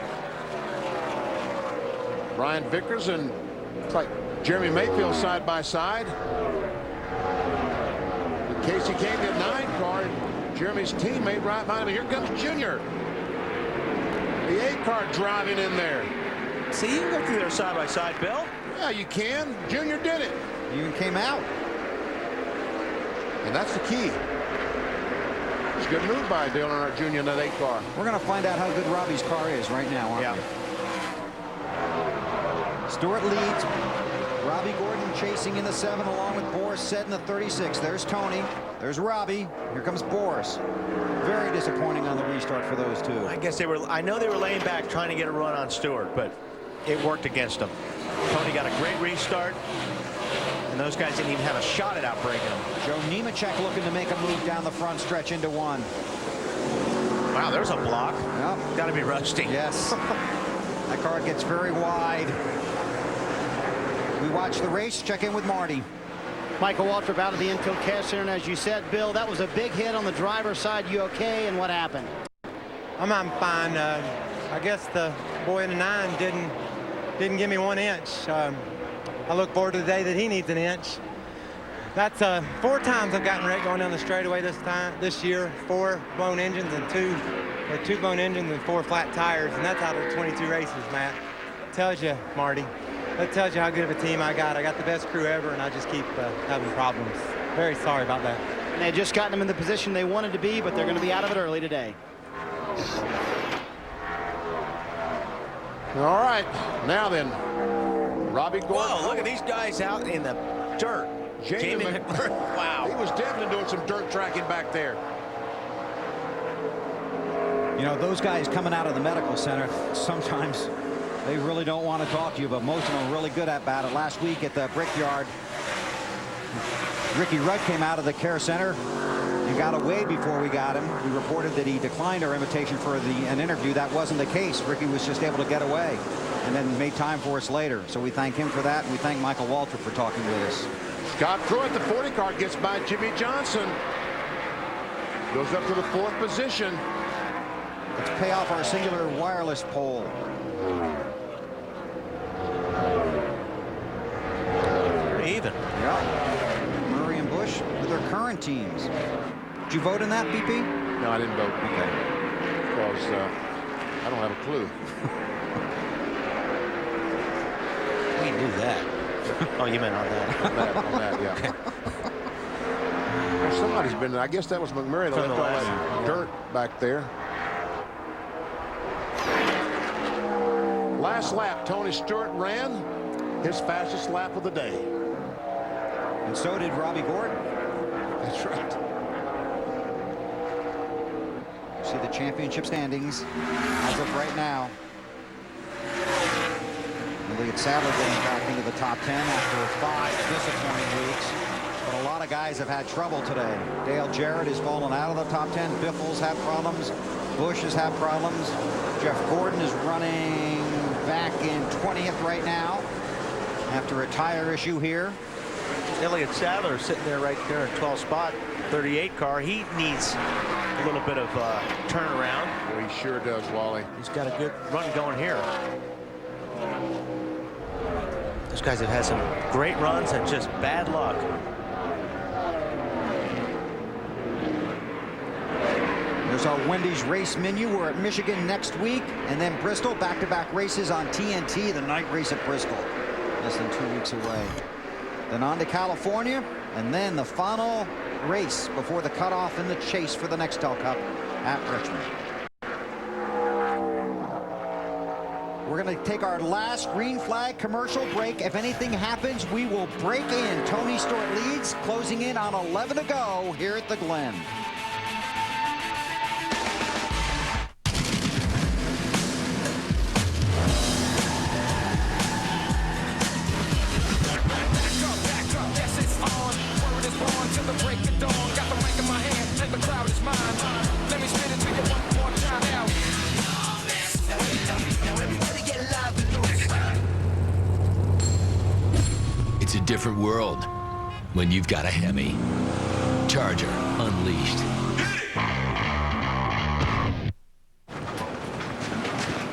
Brian Vickers and like Jeremy Mayfield side by side. Casey Kane at 9 car. Jeremy's teammate right behind him. Here comes Junior. The 8 car driving in there. See, you can go through there side by side, Bill. Yeah, you can. Junior did it. He even came out. And that's the key. It's a good move by Dale Earnhardt Jr. in that 8 car. We're going to find out how good Robbie's car is right now, aren't we? Stewart leads. Robbie Gordon chasing in the 7 along with Boris Said in the 36. There's Tony. There's Robbie. Here comes Boris. Very disappointing on the restart for those two. I guess I know they were laying back trying to get a run on Stewart, but it worked against them. Tony got a great restart, and those guys didn't even have a shot at outbreaking him. Joe Nemechek looking to make a move down the front stretch into 1. Wow, there's a block. Yep. Got to be rusty. Yes. That car gets very wide. We watch the race. Check in with Marty. Michael Waltrip out of the infield care center, and as you said, Bill, that was a big hit on the driver's side. You okay? And what happened? I'm fine. I guess the boy in the 9 didn't give me 1 inch. I look forward to the day that he needs an inch. That's 4 times I've gotten wrecked going down the straightaway this year. 4 blown engines and 2 blown engines and 4 flat tires, and that's out of 22 races, Matt. Tells you, Marty. That tells you how good of a team I got. I got the best crew ever, and I just keep having problems. Very sorry about that. They had just gotten them in the position they wanted to be, but they're going to be out of it early today. All right, now then, Robbie Gordon. Whoa, look at these guys out in the dirt. Jamie McMurray, wow. He was definitely doing some dirt tracking back there. You know, those guys coming out of the medical center, sometimes they really don't want to talk to you, but most of them are really good about it. Last week at the Brickyard, Ricky Rudd came out of the care center and got away before we got him. We reported that he declined our invitation for an interview. That wasn't the case. Ricky was just able to get away and then made time for us later. So we thank him for that, and we thank Michael Waltrip for talking with us. Scott Pruitt, the 40 car, gets by Jimmy Johnson. Goes up to the 4th position. Let's pay off our singular wireless pole. Even. Yeah. Murray and Bush with their current teams. Did you vote in that, BP? No, I didn't vote. Okay. Because I don't have a clue. We knew that. Oh, you meant on that. on that, yeah. Okay. Well, somebody's been there. I guess that was McMurray that left all that dirt back there. Last lap, Tony Stewart ran his fastest lap of the day. And so did Robbie Gordon. That's right. See the championship standings as of right now. Elliott Sadler getting back into the top 10 after 5 disappointing weeks. But a lot of guys have had trouble today. Dale Jarrett has fallen out of the top 10. Biffle's had problems. Bush has had problems. Jeff Gordon is running back in 20th right now after a tire issue here. Elliott Sadler sitting there right there in 12th spot, 38 car. He needs a little bit of turnaround. Well, he sure does, Wally. He's got a good run going here. Those guys have had some great runs and just bad luck. There's our Wendy's race menu. We're at Michigan next week, and then Bristol, back-to-back races on TNT, the night race at Bristol, less than 2 weeks away. Then on to California, and then the final race before the cutoff in the chase for the Nextel Cup at Richmond. We're going to take our last green flag commercial break. If anything happens, we will break in. Tony Stewart leads, closing in on 11 to go here at the Glen. It's a different world when you've got a Hemi. Charger unleashed.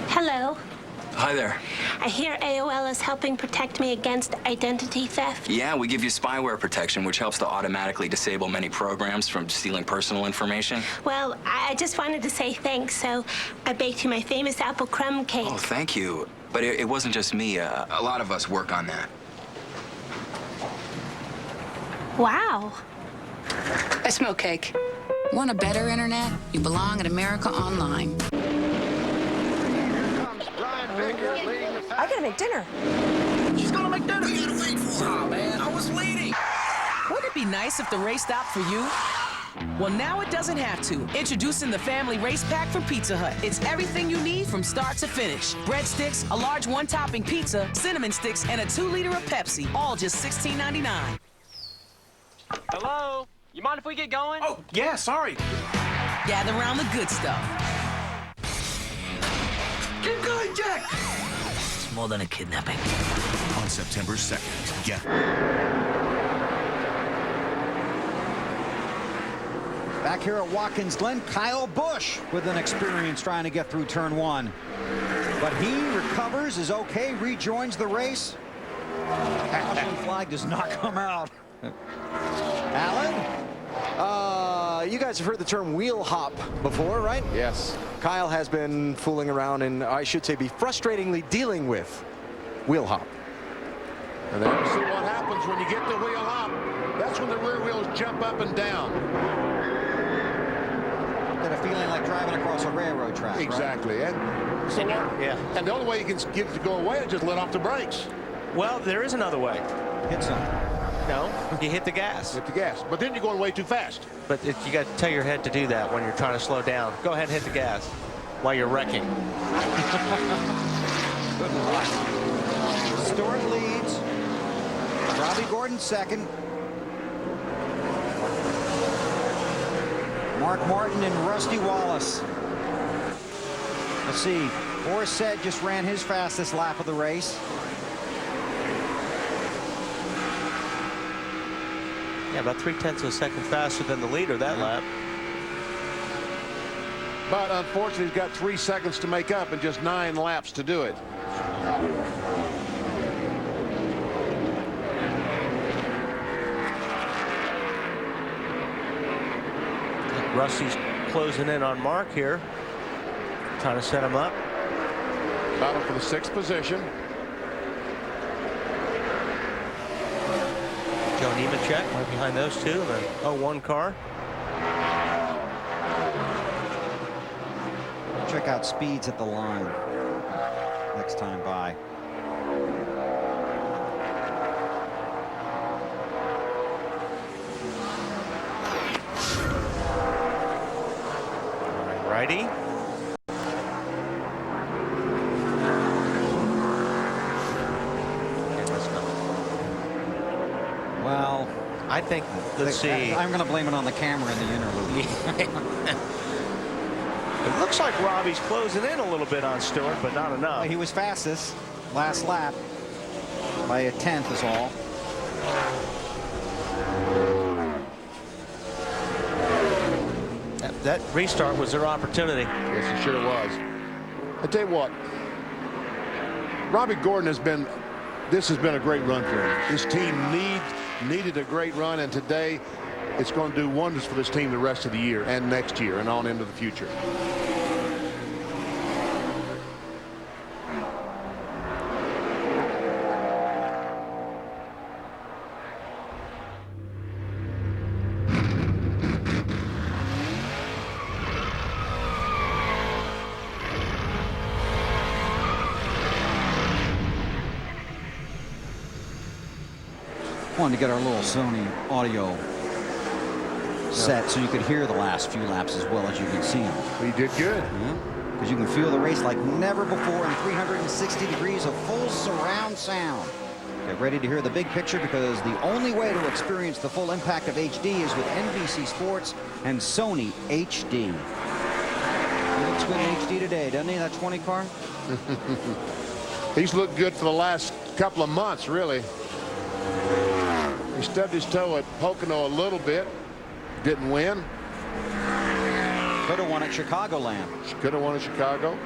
Hello. Hi there. I hear AOL is helping protect me against identity theft. Yeah, we give you spyware protection, which helps to automatically disable many programs from stealing personal information. Well, I just wanted to say thanks, so I baked you my famous apple crumb cake. Oh, thank you. But it wasn't just me. A lot of us work on that. Wow. I smoke cake. Want a better internet? You belong at America Online. I gotta make dinner. She's gonna make dinner. We gotta wait for her. Oh, man, I was leading. Wouldn't it be nice if the race stopped for you? Well, now it doesn't have to. Introducing the Family Race Pack from Pizza Hut. It's everything you need from start to finish. Breadsticks, a large one-topping pizza, cinnamon sticks, and a 2-liter of Pepsi. All just $16.99. Hello? You mind if we get going? Oh, yeah, sorry. Gather around the good stuff. Keep going, Jack! It's more than a kidnapping. On September 2nd, get... Back here at Watkins Glen, Kyle Busch with an experience trying to get through turn 1. But he recovers, is okay, rejoins the race. Caution flag does not come out. Alan, you guys have heard the term wheel hop before, right? Yes. Kyle has been fooling around and I should say be frustratingly dealing with wheel hop. And then we'll see what happens when you get the wheel hop. That's when the rear wheels jump up and down. Got a feeling like driving across a railroad track. Exactly. Right? And so and the only way you can get it to go away is just let off the brakes. Well, there is another way. Hit something. No, you hit the gas. Hit the gas. But then you're going way too fast. But you got to tell your head to do that when you're trying to slow down. Go ahead and hit the gas while you're wrecking. Good luck. Stewart leads. Robbie Gordon second. Mark Martin and Rusty Wallace. Let's see. Boris Said just ran his fastest lap of the race. Yeah, about 0.3 of a second faster than the leader that lap. But unfortunately, he's got 3 seconds to make up and just 9 laps to do it. Rusty's closing in on Mark here, trying to set him up. Battle for the 6th position. Joe Nemechek right behind those two in the 01 car. Check out speeds at the line next time by. Righty. Well, I think, let's see. I'm going to blame it on the camera in the interlude. It looks like Robbie's closing in a little bit on Stewart, but not enough. He was fastest last lap by a 1/10 is all. That restart was their opportunity. Yes, it sure was. I tell you what, Robbie Gordon has been, this has been a great run for him. This team needed a great run, and today it's going to do wonders for this team the rest of the year and next year and on into the future. Wanted to get our little Sony audio set so you could hear the last few laps as well as you can see them. He did good. Because you can feel the race like never before in 360 degrees of full surround sound. Get ready to hear the big picture, because the only way to experience the full impact of HD is with NBC Sports and Sony HD. He looks good in HD today, doesn't he, that 20 car? He's looked good for the last couple of months, really. He stubbed his toe at Pocono a little bit. Didn't win. Could have won at Chicagoland. Could have won at Chicago.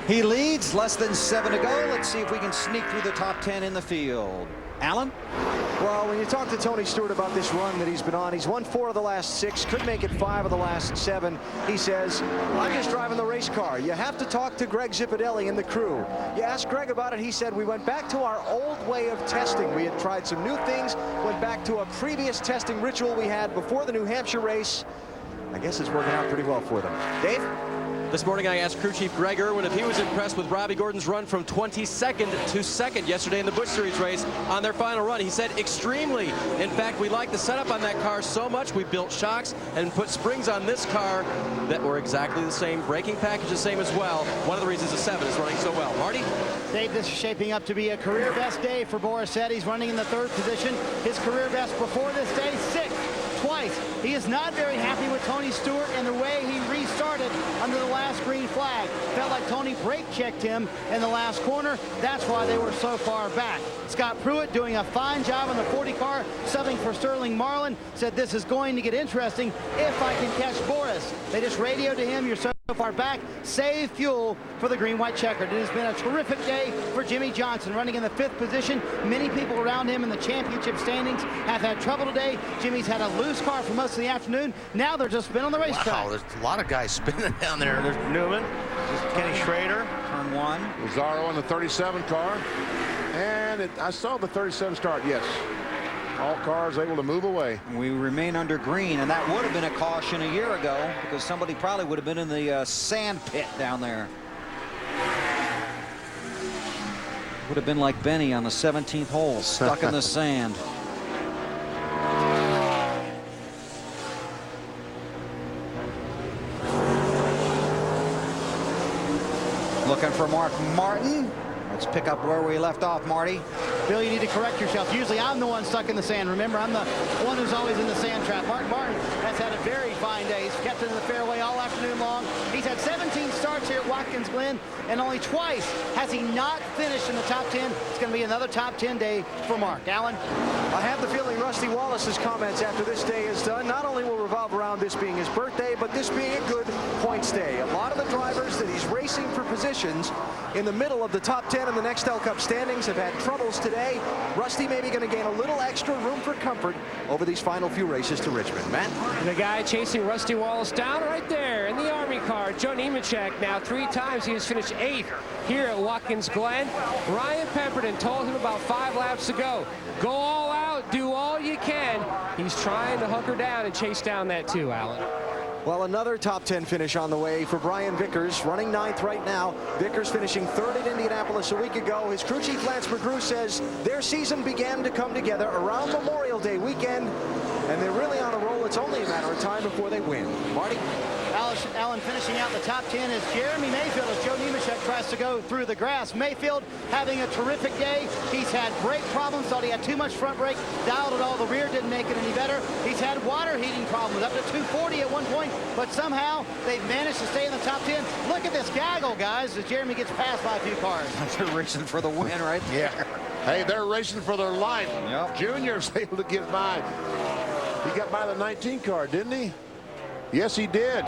He leads, less than 7 to go. Let's see if we can sneak through the top 10 in the field. Alan? Well, when you talk to Tony Stewart about this run that he's been on, he's won 4 of the last 6, could make it 5 of the last 7. He says, I'm just driving the race car. You have to talk to Greg Zipadelli and the crew. You asked Greg about it, he said, we went back to our old way of testing. We had tried some new things, went back to a previous testing ritual we had before the New Hampshire race. I guess it's working out pretty well for them. Dave? This morning I asked crew chief Greg Irwin if he was impressed with Robbie Gordon's run from 22nd to 2nd yesterday in the Busch Series race on their final run. He said extremely. In fact, we like the setup on that car so much we built shocks and put springs on this car that were exactly the same. Braking package the same as well. One of the reasons the 7 is running so well. Marty? Dave, this is shaping up to be a career best day for Boris Said. He's running in the 3rd position. His career best before this day, 6th. Twice. He is not very happy with Tony Stewart and the way he restarted under the last green flag. Felt like Tony brake checked him in the last corner. That's why they were so far back. Scott Pruitt doing a fine job on the 40 car, subbing for Sterling Marlin, said this is going to get interesting if I can catch Boris. They just radioed to him, you're so far back, save fuel for the green-white checkered. It has been a terrific day for Jimmy Johnson, running in the 5th position. Many people around him in the championship standings have had trouble today. Jimmy's had a loose car for most of the afternoon. Now they're just spinning on the racetrack. Wow, there's a lot of guys spinning down there. There's Newman, there's Kenny Schrader. Turn 1. Lazaro in the 37 car. And I saw the 37 start, yes. All cars able to move away. We remain under green, and that would have been a caution a year ago because somebody probably would have been in the sand pit down there. Would have been like Benny on the 17th hole, stuck in the sand. Looking for Mark Martin. Let's pick up where we left off, Marty. Bill, you need to correct yourself. Usually I'm the one stuck in the sand. Remember, I'm the one who's always in the sand trap. Mark Martin has had a very fine day. He's kept it in the fairway all afternoon long. He's had 17 starts here at Watkins Glen, and only twice has he not finished in the top 10. It's going to be another top 10 day for Mark. Alan? I have the feeling Rusty Wallace's comments after this day is done not only will revolve around this being his birthday, but this being a good points day. A lot of the drivers that he's racing for positions in the middle of the top 10 in the Nextel Cup standings have had troubles today. Rusty may be going to gain a little extra room for comfort over these final few races to Richmond. Matt? The guy chasing Rusty Wallace down right there in the Army car, Joe Nemechek. Now 3 times he has finished 8th here at Watkins Glen. Ryan Pemberton told him about 5 laps to go. Go all out, do all you can. He's trying to hunker down and chase down that 2, Alan. Well, another top 10 finish on the way for Brian Vickers, running 9th right now. Vickers finishing 3rd at Indianapolis a week ago. His crew chief Lance McGrew says their season began to come together around Memorial Day weekend, and they're really on a roll. It's only a matter of time before they win. Marty? Alan finishing out the top 10 is Jeremy Mayfield as Joe Nemechek tries to go through the grass. Mayfield having a terrific day. He's had brake problems, thought he had too much front brake, dialed it all, the rear didn't make it any better. He's had water heating problems up to 240 at one point, but somehow they've managed to stay in the top 10. Look at this gaggle, guys, as Jeremy gets passed by a few cars. They're racing for the win right there. Hey, they're racing for their life. Yep. Junior's able to get by. He got by the 19 car, didn't he? Yes, he did.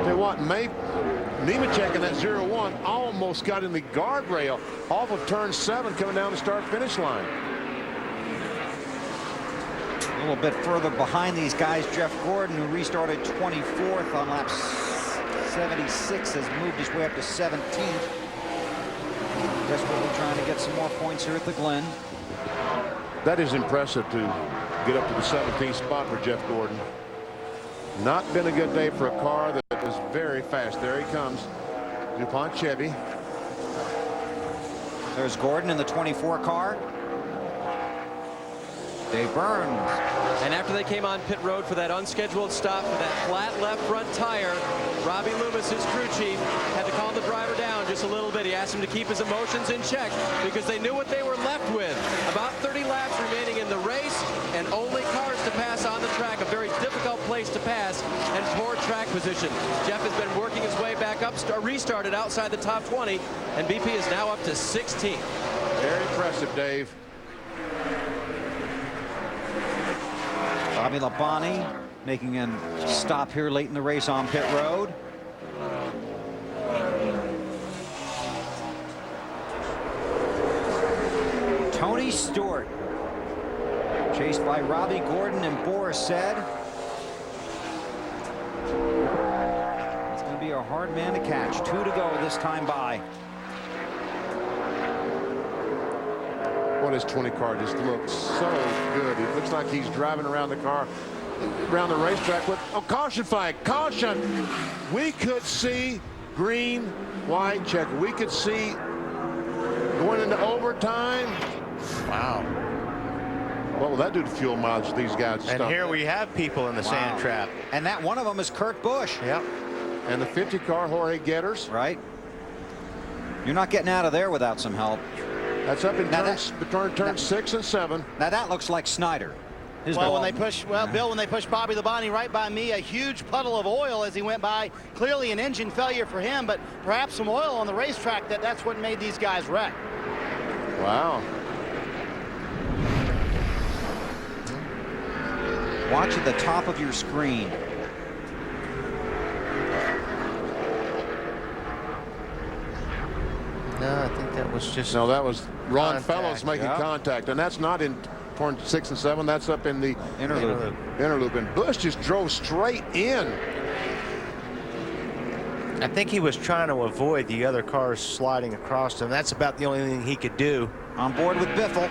Tell you what, Nemechek in that 0-1 almost got in the guardrail off of turn 7 coming down the start-finish line. A little bit further behind these guys, Jeff Gordon, who restarted 24th on lap 76, has moved his way up to 17th. Desperately trying to get some more points here at the Glen. That is impressive to get up to the 17th spot for Jeff Gordon. Not been a good day for a car that is very fast. There he comes. DuPont Chevy. There's Gordon in the 24 car. Dave Burns. And after they came on pit road for that unscheduled stop for that flat left front tire, Robbie Loomis, his crew chief, had to calm the driver down just a little bit. He asked him to keep his emotions in check because they knew what they were left with. About 30 laps remaining in the race and only cars to pass on the track. A very difficult place to pass and poor track position. Jeff has been working his way back up, restarted outside the top 20, and BP is now up to 16th. Very impressive, Dave. Bobby Labonte making a stop here late in the race on pit road. Tony Stewart, chased by Robbie Gordon and Boris said. It's going to be a hard man to catch. 2 to go this time by. Well, his 20 car just looks so good. It looks like he's driving around the car, around the racetrack with a caution flag. Caution! We could see green, white checker. We could see going into overtime. Wow. What will that do to fuel mileage these guys? And here we have people in the sand trap. And that one of them is Kurt Busch. Yep. And the 50 car, Jorge Getters. Right. You're not getting out of there without some help. That's up in turn 6 and 7. Now that looks like Snyder. Well, when they push, Bill, when they push Bobby Labonte right by me, a huge puddle of oil as he went by. Clearly an engine failure for him, but perhaps some oil on the racetrack. That's what made these guys wreck. Wow. Watch at the top of your screen. No, I think that was just... No, that was Ron contact. Fellows making contact, and that's not in turn 6 and 7. That's up in the interloop. And Busch just drove straight in. I think he was trying to avoid the other cars sliding across him. That's about the only thing he could do. On board with Biffle.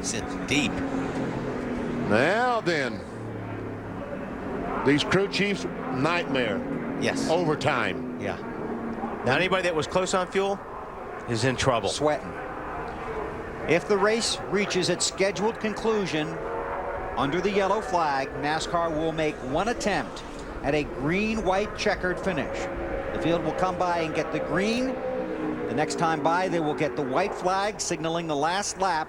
Nice. It's deep. Now then, these crew chiefs, nightmare. Yes. Overtime. Yeah. Now anybody that was close on fuel is in trouble. Sweating. If the race reaches its scheduled conclusion under the yellow flag, NASCAR will make one attempt at a green-white checkered finish. The field will come by and get the green. The next time by, they will get the white flag signaling the last lap.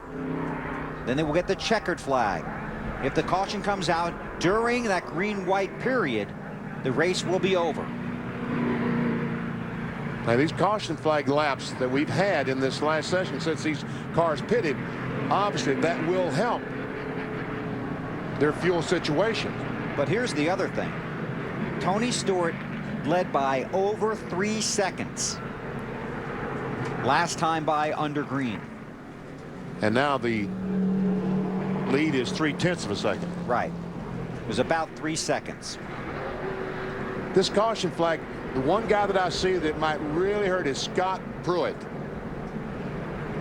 Then they will get the checkered flag. If the caution comes out during that green-white period, the race will be over. Now, these caution flag laps that we've had in this last session since these cars pitted, obviously that will help their fuel situation. But here's the other thing. Tony Stewart led by over 3 seconds. Last time by under green. And now the lead is 0.3 of a second. Right. It was about 3 seconds. This caution flag, the one guy that I see that might really hurt is Scott Pruitt.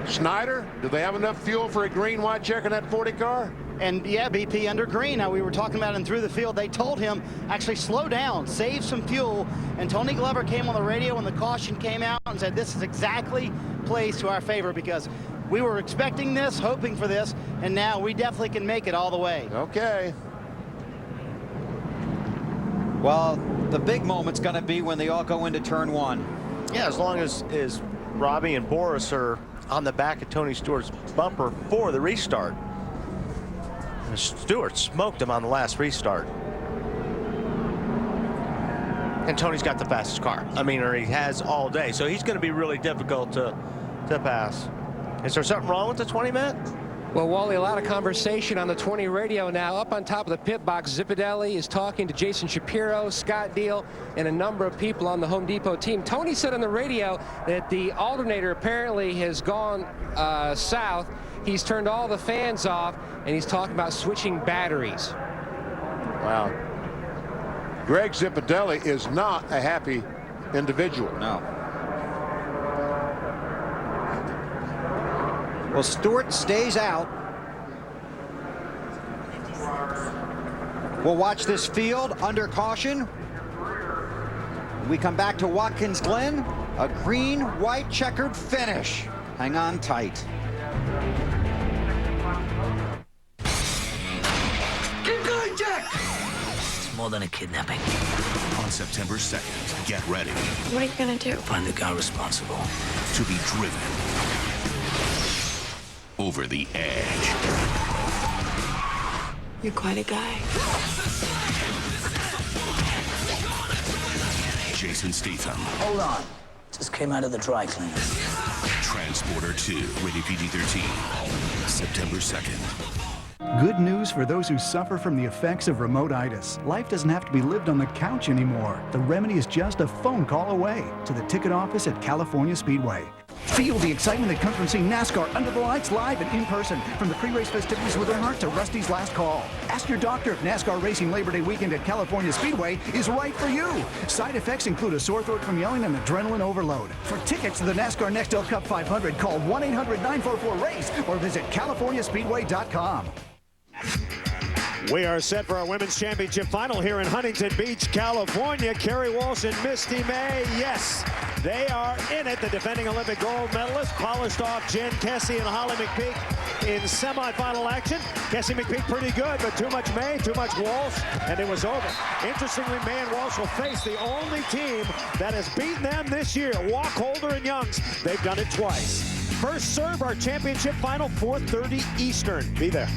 Snyder, do they have enough fuel for a green-white checker in that 40 car? And yeah, BP under green. Now we were talking about him through the field. They told him actually slow down, save some fuel. And Tony Glover came on the radio when the caution came out and said this is exactly plays to our favor because we were expecting this, hoping for this, and now we definitely can make it all the way. Okay. Well, the big moment's going to be when they all go into turn one. Yeah, as long as Robbie and Boris are on the back of Tony Stewart's bumper for the restart. Stewart smoked him on the last restart. And Tony's got the fastest car. I mean, or he has all day. So he's going to be really difficult to pass. Is there something wrong with the 20-minute? Well, Wally, a lot of conversation on the 20 radio now. Up on top of the pit box, Zipadelli is talking to Jason Shapiro, Scott Deal, and a number of people on the Home Depot team. Tony said on the radio that the alternator apparently has gone south. He's turned all the fans off, and he's talking about switching batteries. Wow. Greg Zipadelli is not a happy individual. No. Well, Stewart stays out. We'll watch this field under caution. When we come back to Watkins Glen, a green-white checkered finish. Hang on tight. Keep going, Jack! It's more than a kidnapping. On September 2nd, get ready. What are you gonna do? Find the guy responsible. To be driven over the edge. You're quite a guy. Jason Statham. Hold on. Just came out of the dry cleaners. Transporter 2, rated PG-13. September 2nd. Good news for those who suffer from the effects of remote-itis. Life doesn't have to be lived on the couch anymore. The remedy is just a phone call away to the ticket office at California Speedway. Feel the excitement that comes from seeing NASCAR under the lights live and in person. From the pre-race festivities with Earnhardt to Rusty's last call. Ask your doctor if NASCAR Racing Labor Day weekend at California Speedway is right for you. Side effects include a sore throat from yelling and adrenaline overload. For tickets to the NASCAR Nextel Cup 500, call 1-800-944-RACE or visit CaliforniaSpeedway.com. We are set for our women's championship final here in Huntington Beach, California. Kerry Walsh and Misty May, yes, they are in it. The defending Olympic gold medalists polished off Jen Kessie and Holly McPeak in semifinal action. Kessie McPeak pretty good, but too much May, too much Walsh, and it was over. Interestingly, May and Walsh will face the only team that has beaten them this year, Walkholder and Youngs. They've done it twice. First serve, our championship final, 4:30 Eastern. Be there.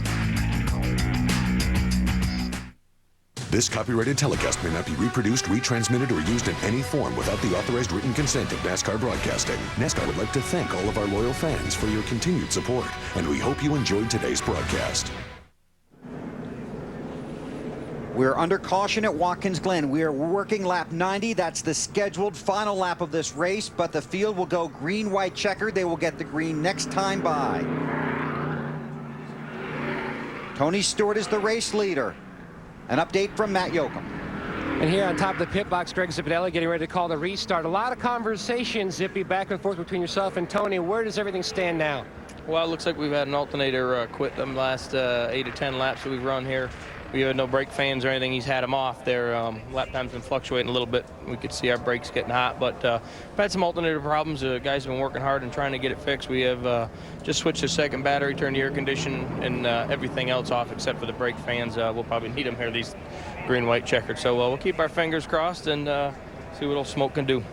This copyrighted telecast may not be reproduced, retransmitted, or used in any form without the authorized written consent of NASCAR Broadcasting. NASCAR would like to thank all of our loyal fans for your continued support, and we hope you enjoyed today's broadcast. We're under caution at Watkins Glen. We are working lap 90. That's the scheduled final lap of this race, but the field will go green-white checkered. They will get the green next time by. Tony Stewart is the race leader. An update from Matt Yoakum. And here on top of the pit box, Greg Zipadelli getting ready to call the restart. A lot of conversation, Zippy, back and forth between yourself and Tony. Where does everything stand now? Well, it looks like we've had an alternator quit them last 8 or 10 laps that we've run here. We had no brake fans or anything. He's had them off. Their lap time's been fluctuating a little bit. We could see our brakes getting hot, but we've had some alternator problems. The guys have been working hard and trying to get it fixed. We have just switched the second battery, turned the air condition, and everything else off except for the brake fans. We'll probably need them here, these green-white checkered. So we'll keep our fingers crossed and see what old smoke can do.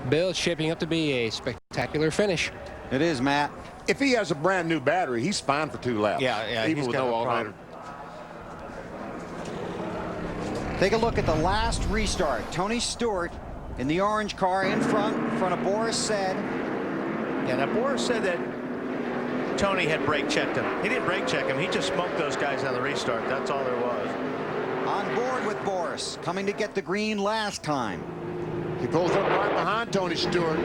Bill, it's shaping up to be a spectacular finish. It is, Matt. If he has a brand new battery, he's fine for 2 laps. Yeah, even with no alternator. Take a look at the last restart. Tony Stewart in the orange car in front of Boris Said. Yeah, now Boris said that Tony had brake checked him. He didn't brake check him. He just smoked those guys on the restart. That's all there was. On board with Boris, coming to get the green last time. He pulls up right behind Tony Stewart.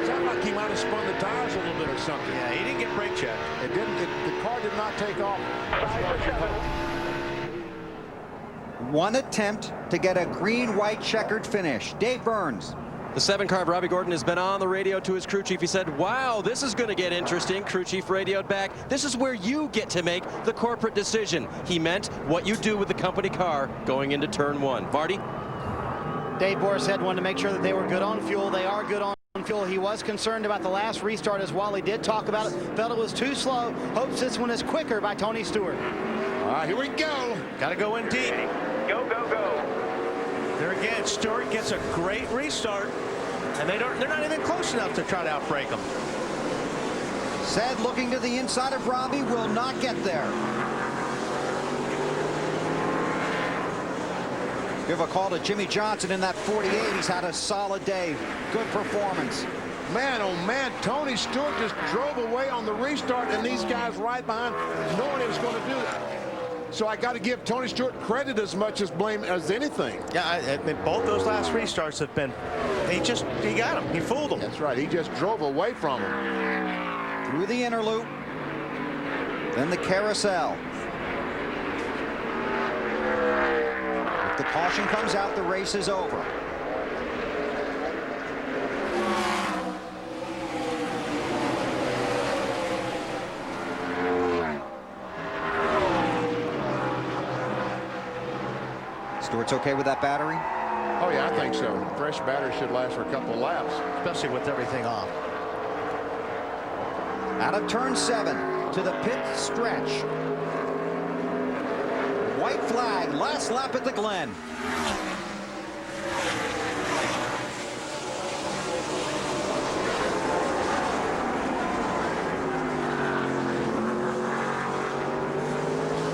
Sounds like he might have spun the tires a little bit or something. Yeah, he didn't get brake checked. It didn't. The car did not take off. One attempt to get a green-white checkered finish. Dave Burns. The 7 car, Robbie Gordon, has been on the radio to his crew chief. He said, wow, this is going to get interesting. Crew chief radioed back. This is where you get to make the corporate decision. He meant what you do with the company car going into turn 1. Marty? Dave Boris had wanted to make sure that they were good on fuel. They are good on fuel. He was concerned about the last restart as well. He did talk about it. Felt it was too slow. Hopes this one is quicker by Tony Stewart. All right, here we go. Got to go in deep. Go, go, go. There again, Stewart gets a great restart, and they're not even close enough to try to outbrake him. Said looking to the inside of Robbie, will not get there. Give a call to Jimmy Johnson in that 48. He's had a solid day. Good performance. Man, oh man, Tony Stewart just drove away on the restart, and these guys right behind, knowing he was going to do that. So I got to give Tony Stewart credit as much as blame as anything. Yeah, I mean, both those last restarts have been, he got him. He fooled him. That's right. He just drove away from him. Through the inner loop. Then the carousel. If the caution comes out, the race is over. Stewart's okay with that battery? Oh, yeah, I think so. Fresh battery should last for a couple of laps. Especially with everything off. Out of turn 7 to the pit stretch. White flag, last lap at the Glen.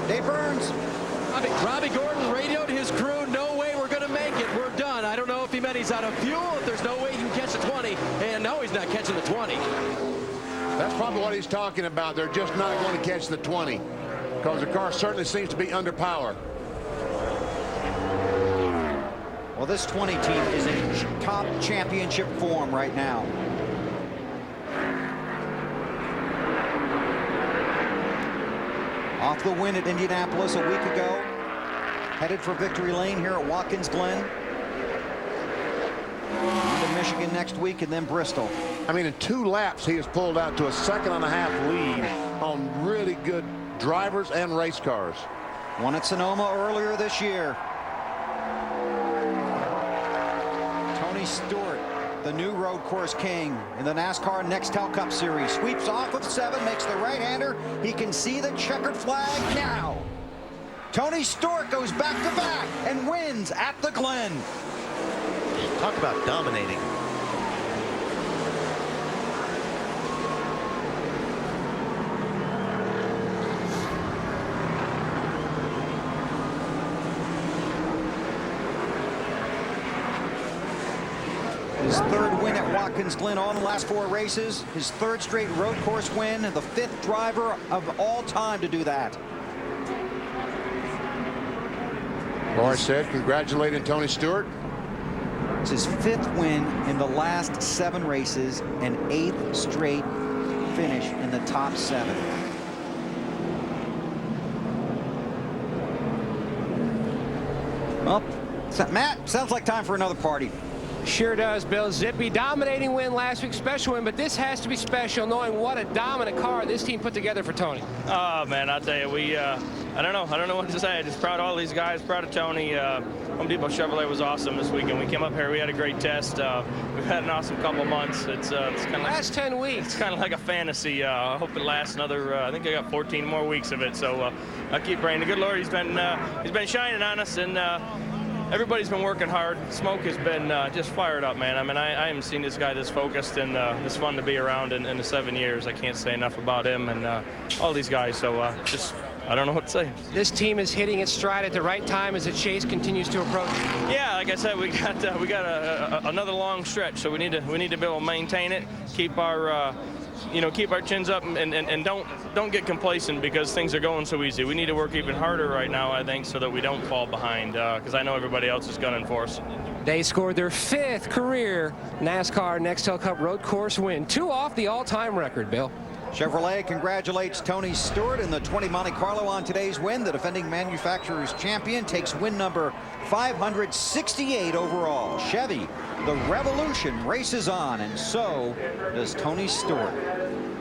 Dave Burns. Robbie Gordon radioed his crew, no way we're going to make it. We're done. I don't know if he meant he's out of fuel, if there's no way he can catch the 20. And no, he's not catching the 20. That's probably what he's talking about. They're just not going to catch the 20 because the car certainly seems to be under power. Well, this 20 team is in top championship form right now. Off the win at Indianapolis a week ago. Headed for victory lane here at Watkins Glen. To Michigan next week and then Bristol. I mean, in 2 laps, he has pulled out to a 2.5 lead on really good drivers and race cars. Won at Sonoma earlier this year. Tony Stewart, the new road course king in the NASCAR Nextel Cup Series. Sweeps off of 7, makes the right-hander. He can see the checkered flag now. Tony Stewart goes back-to-back and wins at the Glen. Talk about dominating. His 3rd win at Watkins Glen on the last 4 races. His 3rd straight road course win. The 5th driver of all time to do that. Boris said, congratulating Tony Stewart. It's his 5th win in the last 7 races and 8th straight finish in the top 7. Well, Matt, sounds like time for another party. Sure does, Bill. Zippy, dominating win last week, special win, but this has to be special knowing what a dominant car this team put together for Tony. Oh, man, I'll tell you, I don't know what to say. I'm just proud of all these guys, proud of Tony. Home Depot Chevrolet was awesome this weekend. We came up here, we had a great test. We've had an awesome couple months. It's kind of like last 10 weeks. It's kind of like a fantasy. I hope it lasts another. I think I got 14 more weeks of it. So I keep praying. The good Lord, He's been shining on us, and everybody's been working hard. Smoke has been just fired up, man. I mean, I haven't seen this guy this focused and this fun to be around in the 7 years. I can't say enough about him and all these guys. So just. I don't know what to say. This team is hitting its stride at the right time as the chase continues to approach. Yeah, like I said, we got another long stretch, so we need to be able to maintain it, keep our keep our chins up, and don't get complacent because things are going so easy. We need to work even harder right now, I think, so that we don't fall behind because I know everybody else is gunning for us. They scored their 5th career NASCAR Nextel Cup road course win, 2 off the all-time record, Bill. Chevrolet congratulates Tony Stewart in the 20 Monte Carlo on today's win. The defending manufacturer's champion takes win number 568 overall. Chevy, the revolution races on, and so does Tony Stewart.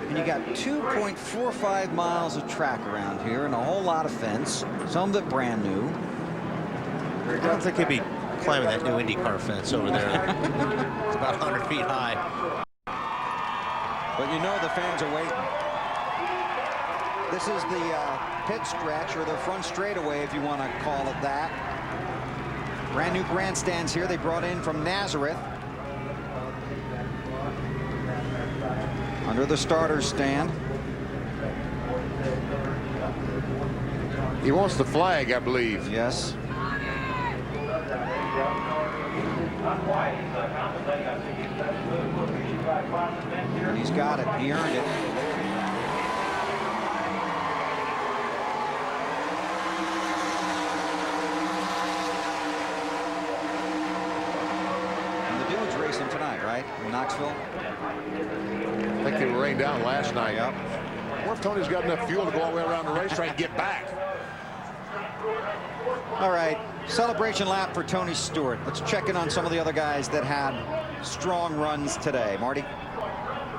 And you got 2.45 miles of track around here and a whole lot of fence, some of it brand new. I don't think he'd be climbing that new IndyCar fence over there. It's about 100 feet high. But you know the fans are waiting. This is the pit stretch, or the front straightaway, if you want to call it that. Brand new grandstands here they brought in from Nazareth. Under the starter's stand. He wants the flag, I believe. Yes. And he's got it. He earned it. And the dudes racing tonight, right? In Knoxville? I think they were rained down last night. Yep. What if Tony's got enough fuel to go all the way around the racetrack and get back? All right, celebration lap for Tony Stewart. Let's check in on some of the other guys that had strong runs today. Marty?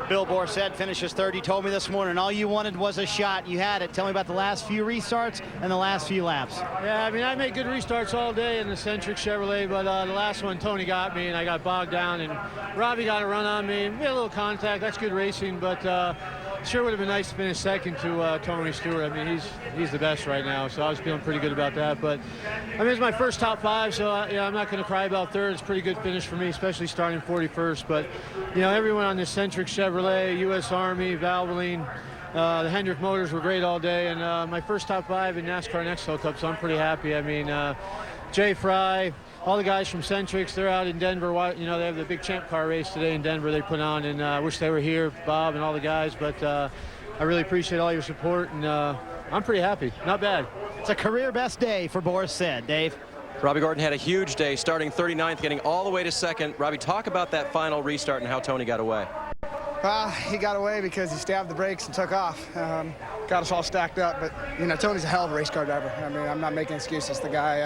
Bill Borsett finishes third. He told me this morning, all you wanted was a shot. You had it. Tell me about the last few restarts and the last few laps. Yeah, I mean, I made good restarts all day in the Centric Chevrolet, but the last one, Tony got me, and I got bogged down, and Robbie got a run on me. We had a little contact. That's good racing, but sure would have been nice to finish second to Tony Stewart. I mean, he's the best right now, so I was feeling pretty good about that. But I mean, it's my first top 5, so yeah, I'm not going to cry about third. It's a pretty good finish for me, especially starting 41st. But you know, everyone on this Centric Chevrolet, U.S. Army, Valvoline, the Hendrick Motors were great all day, and my first top 5 in NASCAR Nextel Cup, so I'm pretty happy. I mean, Jay Fry, all the guys from Centrix, they're out in Denver. You know, they have the big champ car race today in Denver they put on, and I wish they were here, Bob and all the guys, but I really appreciate all your support, and I'm pretty happy. Not bad. It's a career best day for Borsett. Dave? Robbie Gordon had a huge day, starting 39th, getting all the way to second. Robbie, talk about that final restart and how Tony got away. He got away because he stabbed the brakes and took off. Got us all stacked up, but you know, Tony's a hell of a race car driver. I mean, I'm not making excuses. The guy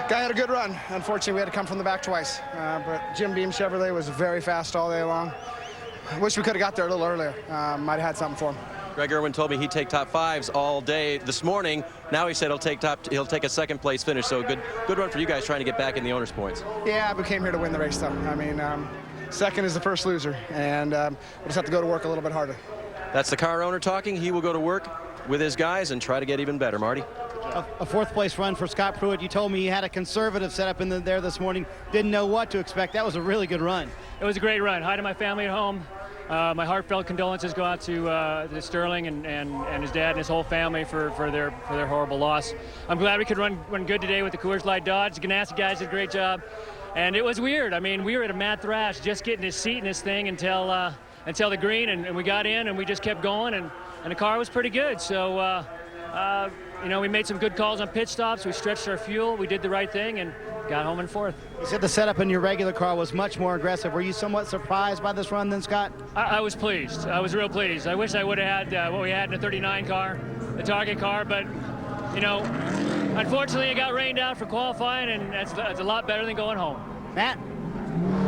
had a good run. Unfortunately, we had to come from the back twice. But Jim Beam Chevrolet was very fast all day long. I wish we could have got there a little earlier. Might have had something for him. Greg Irwin told me he'd take top 5s all day this morning. Now he said he'll take a second place finish. So good run for you guys trying to get back in the owner's points. Yeah, we came here to win the race, though. I mean, second is the first loser, and we'll just have to go to work a little bit harder. That's the car owner talking. He will go to work with his guys and try to get even better. Marty? A 4th place run for Scott Pruitt. You told me you had a conservative setup in there this morning. Didn't know what to expect. That was a really good run. It was a great run. Hi to my family at home. My heartfelt condolences go out to Sterling and his dad and his whole family for their horrible loss. I'm glad we could run good today with the Coors Light Dodge. The Ganassi guys did a great job. And it was weird. I mean, we were at a Matt Thrash just getting his seat in this thing until the green, and we got in and we just kept going, and the car was pretty good. So, you know, we made some good calls on pit stops. We stretched our fuel. We did the right thing and got home in 4th. You said the setup in your regular car was much more aggressive. Were you somewhat surprised by this run then, Scott? I was pleased. I was real pleased. I wish I would have had what we had in the 39 car, the Target car, but, you know, unfortunately it got rained out for qualifying, and that's a lot better than going home. Matt?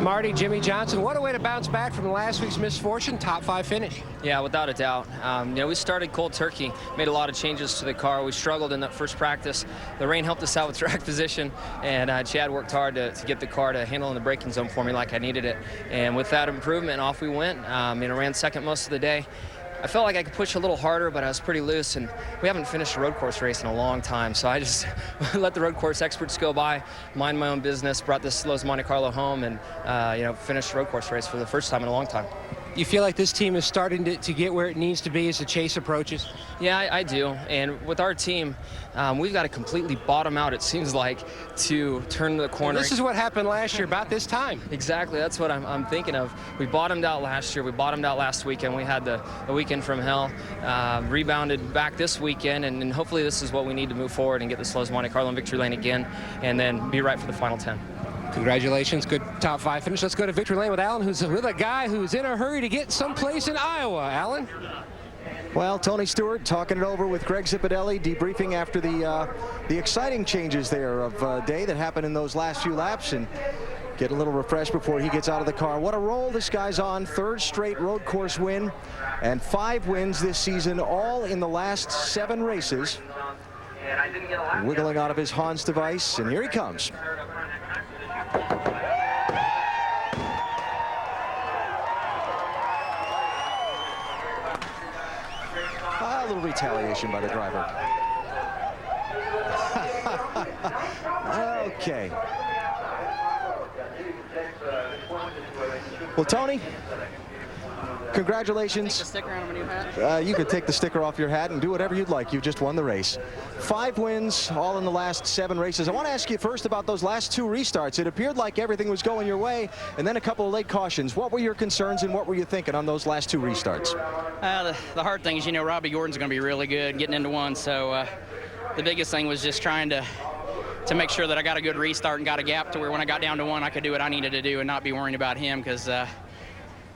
Marty, Jimmy Johnson, what a way to bounce back from last week's misfortune. Top 5 finish. Yeah, without a doubt. We started cold turkey, made a lot of changes to the car. We struggled in that first practice. The rain helped us out with track position, and Chad worked hard to get the car to handle in the braking zone for me like I needed it. And with that improvement, off we went. Ran second most of the day. I felt like I could push a little harder, but I was pretty loose, and we haven't finished a road course race in a long time, so I just let the road course experts go by, mind my own business, brought this Los Monte Carlo home, and finished a road course race for the first time in a long time. You feel like this team is starting to get where it needs to be as the chase approaches? Yeah, I do. And with our team, we've got to completely bottom out, it seems like, to turn the corner. This is what happened last year about this time. Exactly. That's what I'm thinking of. We bottomed out last year. We bottomed out last weekend. We had the weekend from hell. Rebounded back this weekend, and hopefully this is what we need to move forward and get this Los Monte Carlo in victory lane again, and then be right for the final 10. Congratulations, good top 5 finish. Let's go to victory lane with Alan, who's with a guy who's in a hurry to get someplace in Iowa. Alan? Well, Tony Stewart talking it over with Greg Zipadelli, debriefing after the exciting changes there of day that happened in those last few laps, and get a little refreshed before he gets out of the car. What a roll this guy's on. 3rd straight road course win and 5 wins this season, all in the last 7 races. Wiggling out of his Hans device, and here he comes. A little retaliation by the driver. Okay. Well, Tony, congratulations. Take the sticker out of my new hat? You could take the sticker off your hat and do whatever you'd like. You've just won the race. 5 wins, all in the last 7 races. I want to ask you first about those last 2 restarts. It appeared like everything was going your way, and then a couple of late cautions. What were your concerns, and what were you thinking on those last 2 restarts? The hard thing is, Robbie Gordon's going to be really good getting into one, so the biggest thing was just trying to make sure that I got a good restart and got a gap to where when I got down to 1, I could do what I needed to do and not be worrying about him, because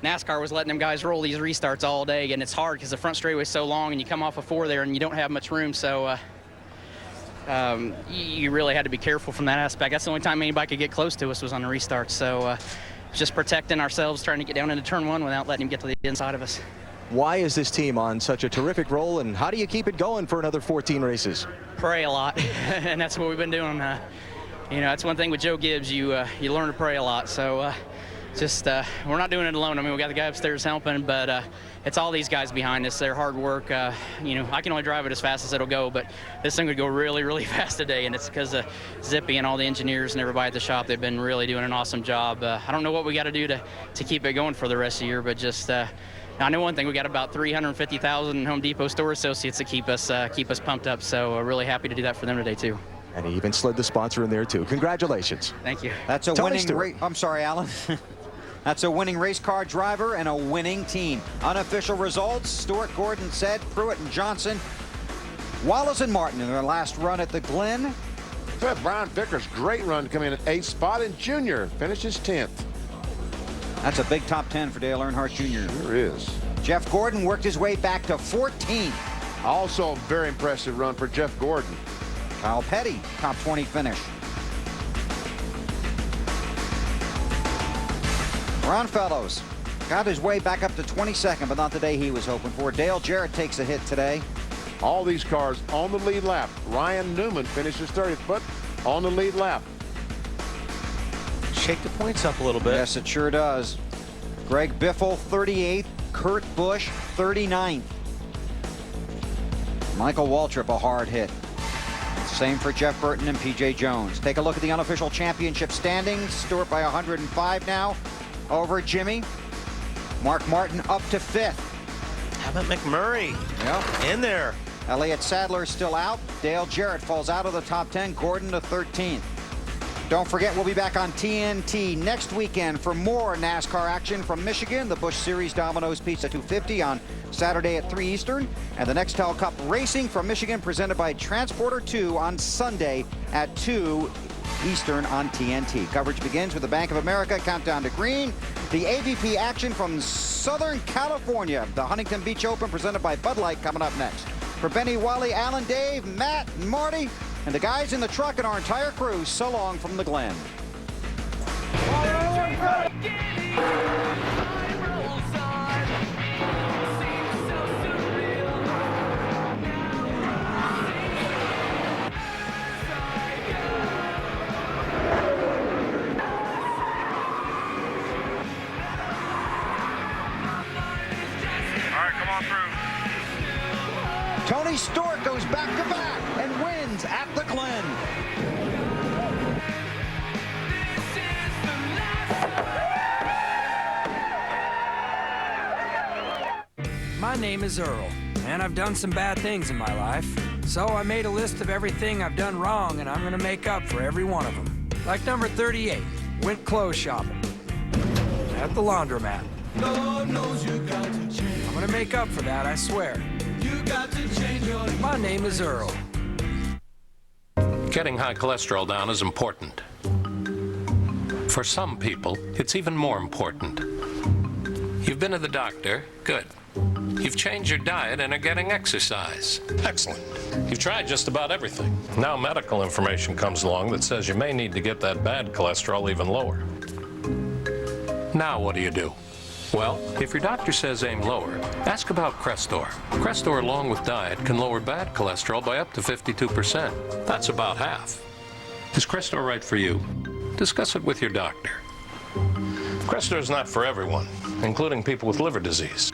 NASCAR was letting them guys roll these restarts all day, and it's hard because the front straightaway is so long, and you come off of 4 there and you don't have much room, so you really had to be careful from that aspect. That's the only time anybody could get close to us was on the restart, so just protecting ourselves, trying to get down into turn 1 without letting him get to the inside of us. Why is this team on such a terrific roll, and how do you keep it going for another 14 races? Pray a lot, and that's what we've been doing. That's one thing with Joe Gibbs, you learn to pray a lot, so we're not doing it alone. I mean, we got the guy upstairs helping, but it's all these guys behind us. Their hard work. I can only drive it as fast as it'll go, but this thing would go really, really fast today, and it's because of Zippy and all the engineers and everybody at the shop. They've been really doing an awesome job. I don't know what we got to do to keep it going for the rest of the year, but just I know one thing: we got about 350,000 Home Depot store associates to keep us pumped up. So we're really happy to do that for them today too. And he even slid the sponsor in there too. Congratulations. Thank you. That's a winning race. I'm sorry, Alan. That's a winning race car driver and a winning team. Unofficial results: Stewart, Gordon, said Pruitt and Johnson, Wallace and Martin in their last run at the Glen. Brian Vickers, great run to come in at 8th spot, and Junior finishes 10th. That's a big top 10 for Dale Earnhardt Jr. Sure is. Jeff Gordon worked his way back to 14th. Also a very impressive run for Jeff Gordon. Kyle Petty, top 20 finish. Ron Fellows got his way back up to 22nd, but not the day he was hoping for. Dale Jarrett takes a hit today. All these cars on the lead lap. Ryan Newman finishes 30th, but on the lead lap. Shake the points up a little bit. Yes, it sure does. Greg Biffle, 38th. Kurt Busch, 39th. Michael Waltrip, a hard hit. Same for Jeff Burton and P.J. Jones. Take a look at the unofficial championship standings. Stewart by 105 now over Jimmy. Mark Martin up to 5th. How about McMurray? Yep. In there. Elliott Sadler still out. Dale Jarrett falls out of the top 10. Gordon to 13th. Don't forget, we'll be back on TNT next weekend for more NASCAR action from Michigan. The Busch Series Domino's Pizza 250 on Saturday at 3 Eastern. And the Nextel Cup Racing from Michigan presented by Transporter 2 on Sunday at 2 Eastern on TNT. Coverage begins with the Bank of America Countdown to Green. The AVP action from Southern California. The Huntington Beach Open presented by Bud Light coming up next. For Benny, Wally, Alan, Dave, Matt, and Marty, and the guys in the truck and our entire crew, so long from the Glen. Tony Stewart goes back-to-back and wins at the Glen. My name is Earl, and I've done some bad things in my life. So I made a list of everything I've done wrong, and I'm gonna make up for every one of them. Like number 38, went clothes shopping at the laundromat. Lord knows you got to change. I'm gonna make up for that, I swear. You got to change your... My name is Earl. Getting high cholesterol down is important. For some people, it's even more important. You've been to the doctor, good. You've changed your diet and are getting exercise. Excellent. You've tried just about everything. Now medical information comes along that says you may need to get that bad cholesterol even lower. Now what do? Well, if your doctor says aim lower, ask about Crestor. Crestor, along with diet, can lower bad cholesterol by up to 52%. That's about half. Is Crestor right for you? Discuss it with your doctor. Crestor is not for everyone, including people with liver disease.